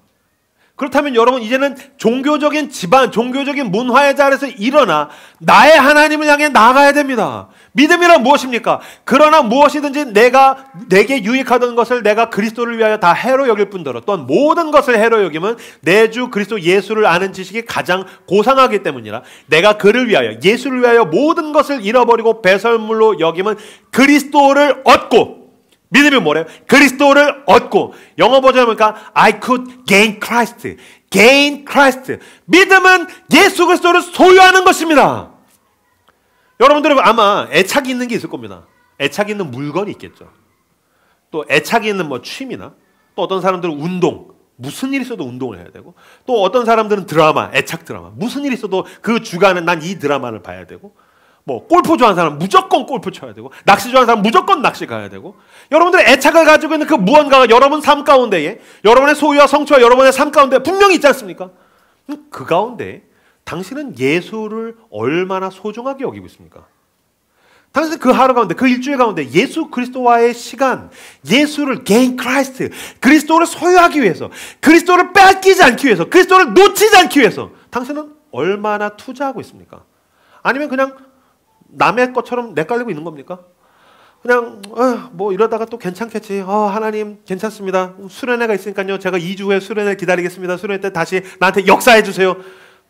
그렇다면 여러분, 이제는 종교적인 집안, 종교적인 문화의 자리에서 일어나 나의 하나님을 향해 나아가야 됩니다. 믿음이란 무엇입니까? 그러나 무엇이든지 내게 유익하던 것을 내가 그리스도를 위하여 다 해로 여길 뿐더러 또한 모든 것을 해로 여김은 내 주 그리스도 예수를 아는 지식이 가장 고상하기 때문이라. 내가 그를 위하여, 예수를 위하여 모든 것을 잃어버리고 배설물로 여김은 그리스도를 얻고, 믿음이 뭐래요? 그리스도를 얻고. 영어 버전에 보니까 I could gain Christ. gain Christ. 믿음은 예수 그리스도를 소유하는 것입니다. 여러분들은 아마 애착이 있는 게 있을 겁니다. 애착이 있는 물건이 있겠죠. 또 애착이 있는 뭐 취미나, 또 어떤 사람들은 운동, 무슨 일 있어도 운동을 해야 되고, 또 어떤 사람들은 드라마, 애착 드라마, 무슨 일 있어도 그 주간에 난 이 드라마를 봐야 되고, 뭐 골프 좋아하는 사람 무조건 골프 쳐야 되고, 낚시 좋아하는 사람 무조건 낚시 가야 되고, 여러분들의 애착을 가지고 있는 그 무언가가 여러분 삶 가운데에, 여러분의 소유와 성취와 여러분의 삶 가운데 분명히 있지 않습니까? 그 가운데 당신은 예수를 얼마나 소중하게 여기고 있습니까? 당신은 그 하루 가운데, 그 일주일 가운데 예수 그리스도와의 시간, 예수를 gain Christ, 그리스도를 소유하기 위해서, 그리스도를 빼앗기지 않기 위해서, 그리스도를 놓치지 않기 위해서 당신은 얼마나 투자하고 있습니까? 아니면 그냥 남의 것처럼 내깔리고 있는 겁니까? 그냥 뭐 이러다가 또 괜찮겠지. 하나님 괜찮습니다. 수련회가 있으니까요. 제가 2주 후에 수련회 기다리겠습니다. 수련회 때 다시 나한테 역사해 주세요.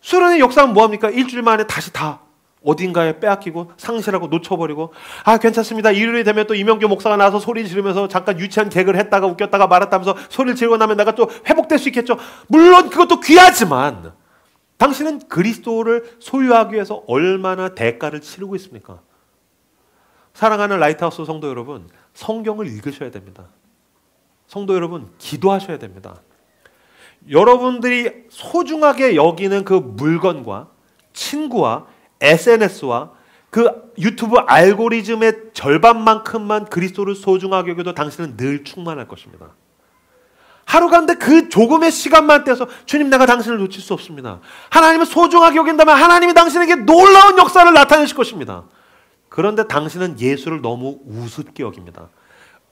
수련회 역사는 뭐합니까? 일주일 만에 다시 다 어딘가에 빼앗기고 상실하고 놓쳐버리고, 괜찮습니다. 일요일이 되면 또 이명규 목사가 나와서 소리 지르면서 잠깐 유치한 개그를 했다가 웃겼다가 말았다면서 소리를 지르고 나면 내가 또 회복될 수 있겠죠. 물론 그것도 귀하지만 당신은 그리스도를 소유하기 위해서 얼마나 대가를 치르고 있습니까? 사랑하는 라이트하우스 성도 여러분, 성경을 읽으셔야 됩니다. 성도 여러분, 기도하셔야 됩니다. 여러분들이 소중하게 여기는 그 물건과 친구와 SNS와 그 유튜브 알고리즘의 절반만큼만 그리스도를 소중하게 여겨도 당신은 늘 충만할 것입니다. 하루 가운데 그 조금의 시간만 떼서 주님, 내가 당신을 놓칠 수 없습니다. 하나님을 소중하게 여긴다면 하나님이 당신에게 놀라운 역사를 나타내실 것입니다. 그런데 당신은 예수를 너무 우습게 여깁니다.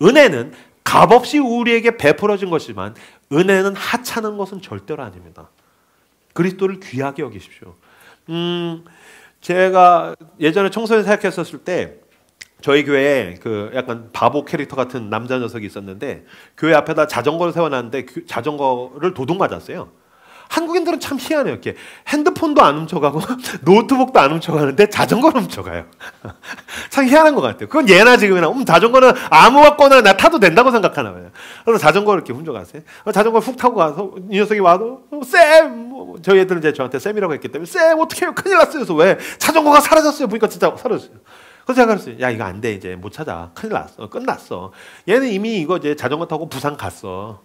은혜는 값없이 우리에게 베풀어진 것이지만 은혜는 하찮은 것은 절대로 아닙니다. 그리스도를 귀하게 여기십시오. 제가 예전에 청소년 사역했었을 때 저희 교회에 그 약간 바보 캐릭터 같은 남자 녀석이 있었는데, 교회 앞에다 자전거를 세워놨는데 자전거를 도둑 맞았어요. 한국인들은 참 희한해요. 이렇게 핸드폰도 안 훔쳐가고 노트북도 안 훔쳐가는데 자전거를 훔쳐가요. 참 희한한 것 같아요. 그건 예나 지금이나 자전거는 아무거나 나 타도 된다고 생각하나 봐요. 그래서 자전거를 이렇게 훔쳐갔어요. 자전거를 훅 타고 가서 이 녀석이 와도 쌤! 저희 애들은 이제 저한테 쌤이라고 했기 때문에 쌤 어떻게 해요? 큰일 났어요. 그래서 왜? 자전거가 사라졌어요. 보니까 진짜 사라졌어요. 그래서 제가 그랬어요. 야, 이거 안 돼. 이제 못 찾아. 큰일 났어. 끝났어. 얘는 이미 이거 이제 자전거 타고 부산 갔어.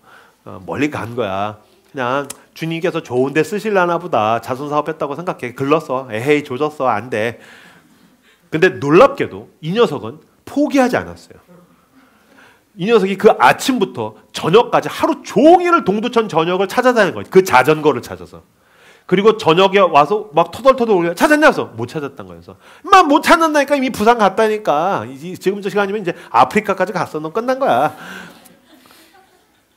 멀리 간 거야. 그냥 주님께서 좋은 데 쓰실라나 보다. 자선사업했다고 생각해. 글렀어. 에헤이, 조졌어. 안 돼. 근데 놀랍게도 이 녀석은 포기하지 않았어요. 이 녀석이 그 아침부터 저녁까지 하루 종일을 동두천 전역을 찾아다니는 거예요. 그 자전거를 찾아서. 그리고 저녁에 와서 막 터덜터덜 올려. 찾았냐? 그래서 못 찾았단 거예요. 그래서 못 찾는다니까. 이미 부산 갔다니까. 지금 저 시간이면 이제 아프리카까지 갔어. 넌 끝난 거야.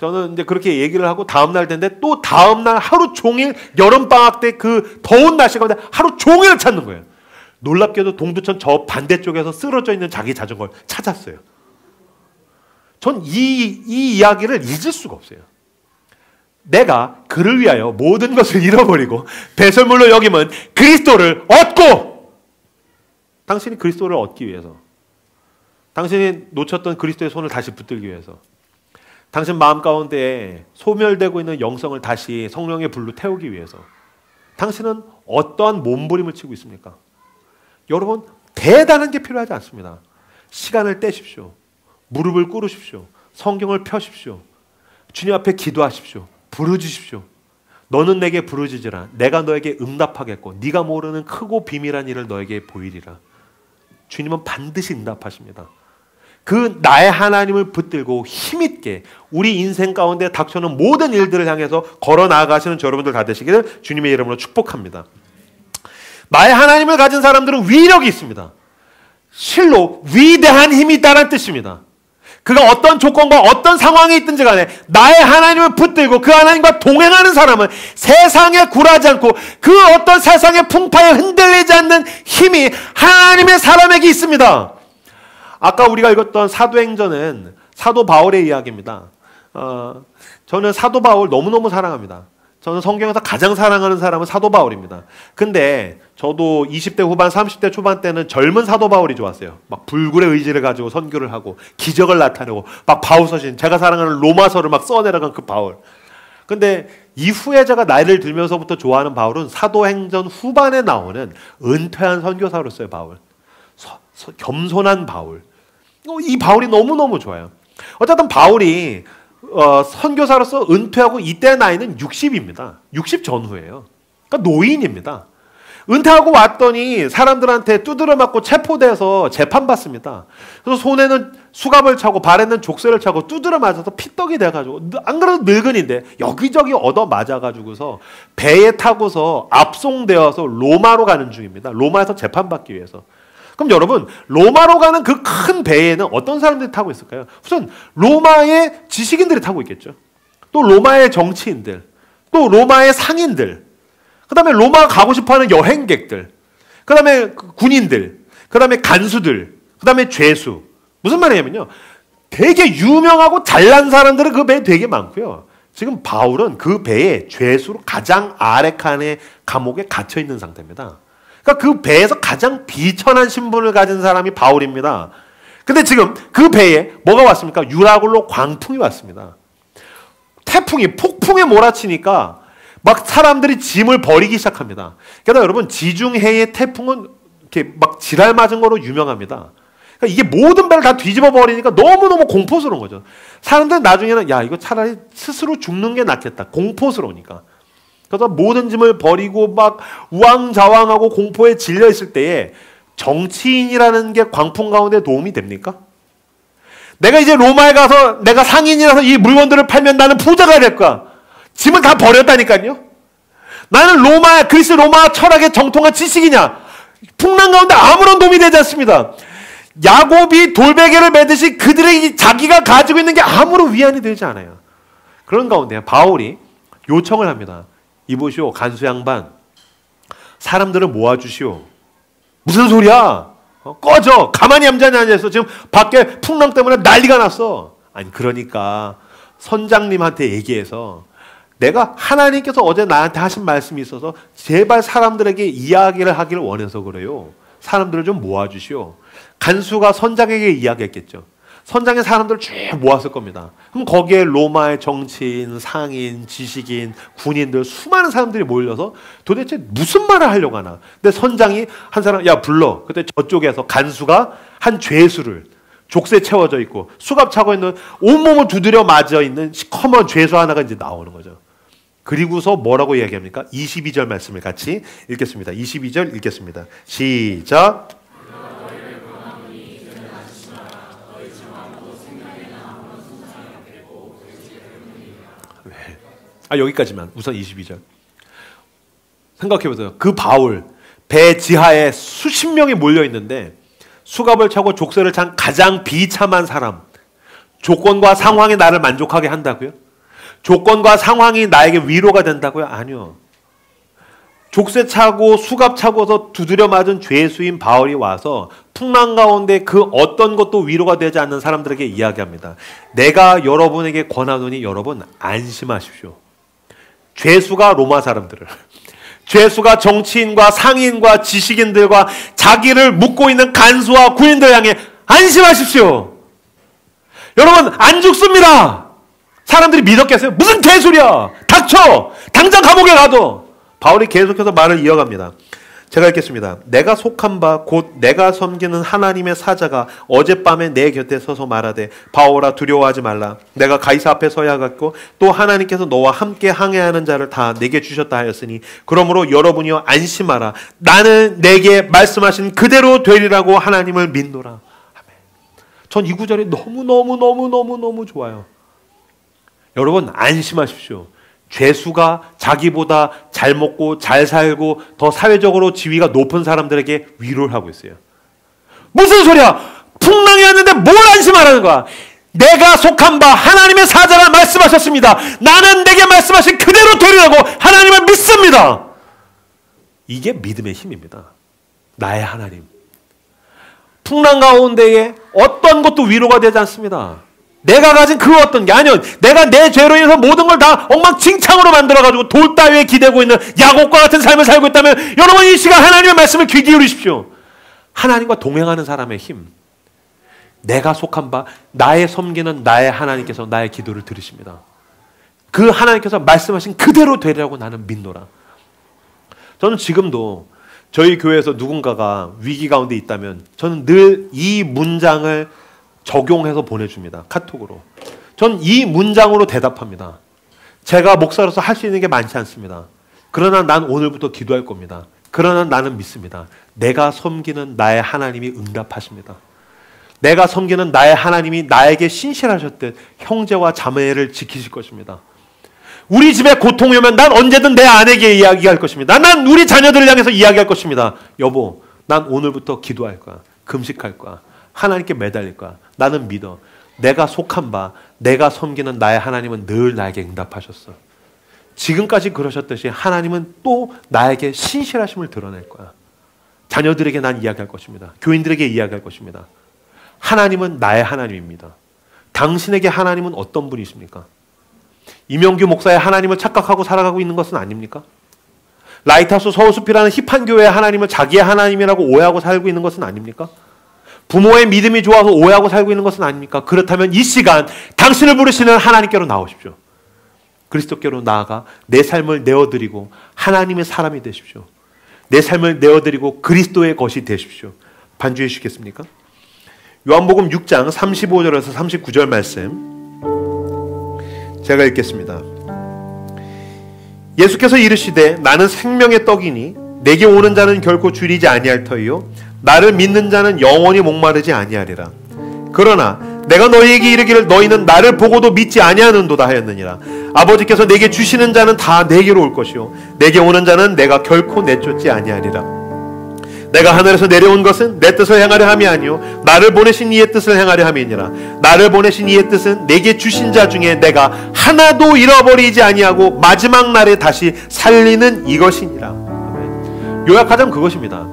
저는 이제 그렇게 얘기를 하고 다음날 됐는데 또 다음날 하루 종일 여름방학 때 그 더운 날씨 가운데 하루 종일 찾는 거예요. 놀랍게도 동두천 저 반대쪽에서 쓰러져 있는 자기 자전거를 찾았어요. 전 이 이야기를 잊을 수가 없어요. 내가 그를 위하여 모든 것을 잃어버리고 배설물로 여김은 그리스도를 얻고, 당신이 그리스도를 얻기 위해서, 당신이 놓쳤던 그리스도의 손을 다시 붙들기 위해서, 당신 마음 가운데 소멸되고 있는 영성을 다시 성령의 불로 태우기 위해서 당신은 어떠한 몸부림을 치고 있습니까? 여러분, 대단한 게 필요하지 않습니다. 시간을 떼십시오. 무릎을 꿇으십시오. 성경을 펴십시오. 주님 앞에 기도하십시오. 부르짖으십시오. 너는 내게 부르짖으라. 내가 너에게 응답하겠고 네가 모르는 크고 비밀한 일을 너에게 보이리라. 주님은 반드시 응답하십니다. 그 나의 하나님을 붙들고 힘있게 우리 인생 가운데 닥쳐오는 모든 일들을 향해서 걸어 나아가시는 저 여러분들 다 되시기를 주님의 이름으로 축복합니다. 나의 하나님을 가진 사람들은 위력이 있습니다. 실로 위대한 힘이 있다는 뜻입니다. 그가 어떤 조건과 어떤 상황에 있든지 간에 나의 하나님을 붙들고 그 하나님과 동행하는 사람은 세상에 굴하지 않고 그 어떤 세상의 풍파에 흔들리지 않는 힘이 하나님의 사람에게 있습니다. 아까 우리가 읽었던 사도행전은 사도 바울의 이야기입니다. 저는 사도 바울 너무너무 사랑합니다. 저는 성경에서 가장 사랑하는 사람은 사도 바울입니다. 근데 저도 20대 후반, 30대 초반 때는 젊은 사도 바울이 좋았어요. 막 불굴의 의지를 가지고 선교를 하고 기적을 나타내고 막 바울서신, 제가 사랑하는 로마서를 막 써내려간 그 바울. 근데 이후에 제가 나이를 들면서부터 좋아하는 바울은 사도행전 후반에 나오는 은퇴한 선교사로서의 바울. 겸손한 바울. 이 바울이 너무너무 좋아요. 어쨌든 바울이 선교사로서 은퇴하고 이때 나이는 60입니다. 60 전후예요. 그러니까 노인입니다. 은퇴하고 왔더니 사람들한테 두드려 맞고 체포돼서 재판받습니다. 그래서 손에는 수갑을 차고 발에는 족쇄를 차고 두드려 맞아서 피떡이 돼가지고, 안 그래도 늙은인데 여기저기 얻어 맞아가지고서 배에 타고서 압송되어서 로마로 가는 중입니다. 로마에서 재판받기 위해서. 그럼 여러분, 로마로 가는 그 큰 배에는 어떤 사람들이 타고 있을까요? 우선 로마의 지식인들이 타고 있겠죠. 또 로마의 정치인들, 또 로마의 상인들, 그 다음에 로마 가고 싶어하는 여행객들, 그 다음에 군인들, 그 다음에 간수들, 그 다음에 죄수. 무슨 말이냐면요, 되게 유명하고 잘난 사람들은 그 배에 되게 많고요. 지금 바울은 그 배에 죄수로 가장 아래 칸의 감옥에 갇혀 있는 상태입니다. 그러니까 그 배에서 가장 비천한 신분을 가진 사람이 바울입니다. 근데 지금 그 배에 뭐가 왔습니까? 유라굴로 광풍이 왔습니다. 태풍이, 폭풍에 몰아치니까 막 사람들이 짐을 버리기 시작합니다. 게다가 여러분, 지중해의 태풍은 이렇게 막 지랄 맞은 거로 유명합니다. 그러니까 이게 모든 배를 다 뒤집어 버리니까 너무너무 공포스러운 거죠. 사람들은 나중에는 야, 이거 차라리 스스로 죽는 게 낫겠다. 공포스러우니까. 그래서 모든 짐을 버리고 막 우왕좌왕하고 공포에 질려 있을 때에 정치인이라는 게 광풍 가운데 도움이 됩니까? 내가 이제 로마에 가서 내가 상인이라서 이 물건들을 팔면 나는 부자가 될 거야. 짐을 다 버렸다니까요. 나는 그리스 로마 철학의 정통한 지식이냐? 풍랑 가운데 아무런 도움이 되지 않습니다. 야곱이 돌베개를 매듯이 그들의 자기가 가지고 있는 게 아무런 위안이 되지 않아요. 그런 가운데 바울이 요청을 합니다. 이보시오, 간수 양반, 사람들을 모아주시오. 무슨 소리야? 꺼져. 가만히 얌전히 앉아있어. 지금 밖에 풍랑 때문에 난리가 났어. 아니, 그러니까 선장님한테 얘기해서 내가 하나님께서 어제 나한테 하신 말씀이 있어서 제발 사람들에게 이야기를 하기를 원해서 그래요. 사람들을 좀 모아주시오. 간수가 선장에게 이야기했겠죠. 선장의 사람들을 쭉 모았을 겁니다. 그럼 거기에 로마의 정치인, 상인, 지식인, 군인들, 수많은 사람들이 몰려서 도대체 무슨 말을 하려고 하나. 근데 선장이 한 사람, 야, 불러. 그때 저쪽에서 간수가 한 죄수를, 족쇄 채워져 있고 수갑 차고 있는, 온몸을 두드려 맞아 있는 시커먼 죄수 하나가 이제 나오는 거죠. 그리고서 뭐라고 이야기합니까? 22절 말씀을 같이 읽겠습니다. 22절 읽겠습니다. 시작. 여기까지만. 우선 22절. 생각해보세요. 그 바울, 배 지하에 수십 명이 몰려있는데 수갑을 차고 족쇄를 찬 가장 비참한 사람, 조건과 상황이 나를 만족하게 한다고요? 조건과 상황이 나에게 위로가 된다고요? 아니요. 족쇄 차고 수갑 차고서 두드려 맞은 죄수인 바울이 와서 풍랑 가운데 그 어떤 것도 위로가 되지 않는 사람들에게 이야기합니다. 내가 여러분에게 권하노니 여러분 안심하십시오. 죄수가 로마 사람들을, 죄수가 정치인과 상인과 지식인들과 자기를 묶고 있는 간수와 군인들 향해 안심하십시오. 여러분 안 죽습니다. 사람들이 믿었겠어요? 무슨 개소리야. 닥쳐. 당장 감옥에 가둬. 바울이 계속해서 말을 이어갑니다. 제가 읽겠습니다. 내가 속한 바 곧 내가 섬기는 하나님의 사자가 어젯밤에 내 곁에 서서 말하되 바울아 두려워하지 말라. 내가 가이사 앞에 서야겠고 또 하나님께서 너와 함께 항해하는 자를 다 내게 주셨다 하였으니 그러므로 여러분이여 안심하라. 나는 내게 말씀하신 그대로 되리라고 하나님을 믿노라. 아멘. 전 이 구절이 너무 좋아요. 여러분 안심하십시오. 죄수가 자기보다 잘 먹고 잘 살고 더 사회적으로 지위가 높은 사람들에게 위로를 하고 있어요. 무슨 소리야? 풍랑이 왔는데 뭘 안심하라는 거야? 내가 속한 바 하나님의 사자가 말씀하셨습니다. 나는 내게 말씀하신 그대로 되리라고 하나님을 믿습니다. 이게 믿음의 힘입니다. 나의 하나님. 풍랑 가운데에 어떤 것도 위로가 되지 않습니다. 내가 가진 그 어떤 게 아니요. 내가 내 죄로 인해서 모든 걸 다 엉망진창으로 만들어가지고 돌 따위에 기대고 있는 야곱과 같은 삶을 살고 있다면 여러분 이 시간 하나님의 말씀을 귀 기울이십시오. 하나님과 동행하는 사람의 힘. 내가 속한 바 나의 섬기는 나의 하나님께서 나의 기도를 들으십니다. 그 하나님께서 말씀하신 그대로 되리라고 나는 믿노라. 저는 지금도 저희 교회에서 누군가가 위기 가운데 있다면 저는 늘 이 문장을 적용해서 보내줍니다. 카톡으로. 전 이 문장으로 대답합니다. 제가 목사로서 할 수 있는 게 많지 않습니다. 그러나 난 오늘부터 기도할 겁니다. 그러나 나는 믿습니다. 내가 섬기는 나의 하나님이 응답하십니다. 내가 섬기는 나의 하나님이 나에게 신실하셨듯 형제와 자매를 지키실 것입니다. 우리 집에 고통이 오면 난 언제든 내 아내에게 이야기할 것입니다. 난 우리 자녀들을 향해서 이야기할 것입니다. 여보, 난 오늘부터 기도할 거야. 금식할 거야. 하나님께 매달릴 거야. 나는 믿어. 내가 속한 바, 내가 섬기는 나의 하나님은 늘 나에게 응답하셨어. 지금까지 그러셨듯이 하나님은 또 나에게 신실하심을 드러낼 거야. 자녀들에게 난 이야기할 것입니다. 교인들에게 이야기할 것입니다. 하나님은 나의 하나님입니다. 당신에게 하나님은 어떤 분이십니까? 이명규 목사의 하나님을 착각하고 살아가고 있는 것은 아닙니까? 라이트하우스 서울숲이라는 힙한 교회의 하나님을 자기의 하나님이라고 오해하고 살고 있는 것은 아닙니까? 부모의 믿음이 좋아서 오해하고 살고 있는 것은 아닙니까? 그렇다면 이 시간 당신을 부르시는 하나님께로 나오십시오. 그리스도께로 나아가 내 삶을 내어드리고 하나님의 사람이 되십시오. 내 삶을 내어드리고 그리스도의 것이 되십시오. 반주해 주시겠습니까? 요한복음 6장 35절에서 39절 말씀 제가 읽겠습니다. 예수께서 이르시되 나는 생명의 떡이니 내게 오는 자는 결코 줄이지 아니할 터이요 나를 믿는 자는 영원히 목마르지 아니하리라. 그러나 내가 너희에게 이르기를 너희는 나를 보고도 믿지 아니하는도다 하였느니라. 아버지께서 내게 주시는 자는 다 내게로 올 것이요 내게 오는 자는 내가 결코 내쫓지 아니하리라. 내가 하늘에서 내려온 것은 내 뜻을 행하려 함이 아니요 나를 보내신 이의 뜻을 행하려 함이니라. 나를 보내신 이의 뜻은 내게 주신 자 중에 내가 하나도 잃어버리지 아니하고 마지막 날에 다시 살리는 이것이니라. 아멘. 요약하자면 그것입니다.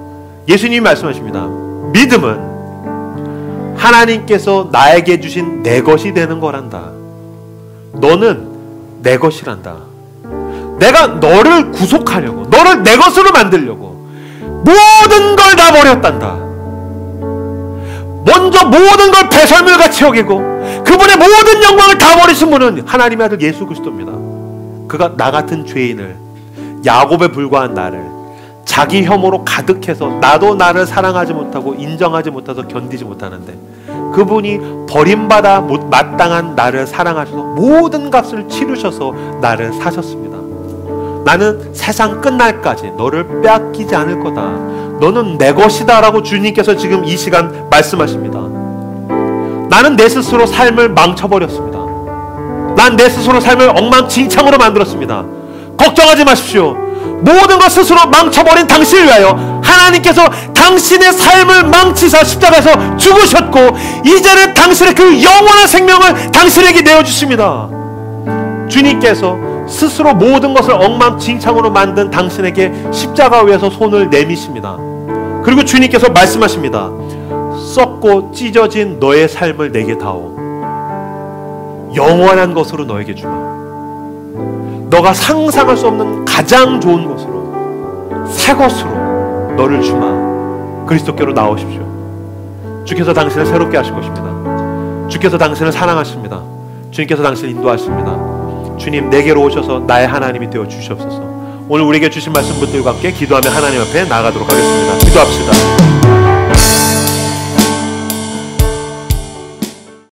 예수님이 말씀하십니다. 믿음은 하나님께서 나에게 주신 내 것이 되는 거란다. 너는 내 것이란다. 내가 너를 구속하려고, 너를 내 것으로 만들려고 모든 걸 다 버렸단다. 먼저 모든 걸 배설물같이 여기고 그분의 모든 영광을 다 버리신 분은 하나님의 아들 예수 그리스도입니다. 그가 나 같은 죄인을, 야곱에 불과한 나를 자기 혐오로 가득해서 나도 나를 사랑하지 못하고 인정하지 못해서 견디지 못하는데 그분이 버림받아 마땅한 나를 사랑하셔서 모든 값을 치르셔서 나를 사셨습니다. 나는 세상 끝날까지 너를 빼앗기지 않을 거다. 너는 내 것이다 라고 주님께서 지금 이 시간 말씀하십니다. 나는 내 스스로 삶을 망쳐버렸습니다. 난 내 스스로 삶을 엉망진창으로 만들었습니다. 걱정하지 마십시오. 모든 것 스스로 망쳐버린 당신을 위하여 하나님께서 당신의 삶을 망치사 십자가에서 죽으셨고 이제는 당신의 그 영원한 생명을 당신에게 내어주십니다. 주님께서 스스로 모든 것을 엉망진창으로 만든 당신에게 십자가 위에서 손을 내미십니다. 그리고 주님께서 말씀하십니다. 썩고 찢어진 너의 삶을 내게 다오. 영원한 것으로 너에게 주마. 너가 상상할 수 없는 가장 좋은 것으로, 새 것으로 너를 주마. 그리스도께로 나오십시오. 주께서 당신을 새롭게 하실 것입니다. 주께서 당신을 사랑하십니다. 주님께서 당신을 인도하십니다. 주님, 내게로 오셔서 나의 하나님이 되어 주시옵소서. 오늘 우리에게 주신 말씀 붙들과 함께 기도하며 하나님 앞에 나아가도록 하겠습니다. 기도합시다.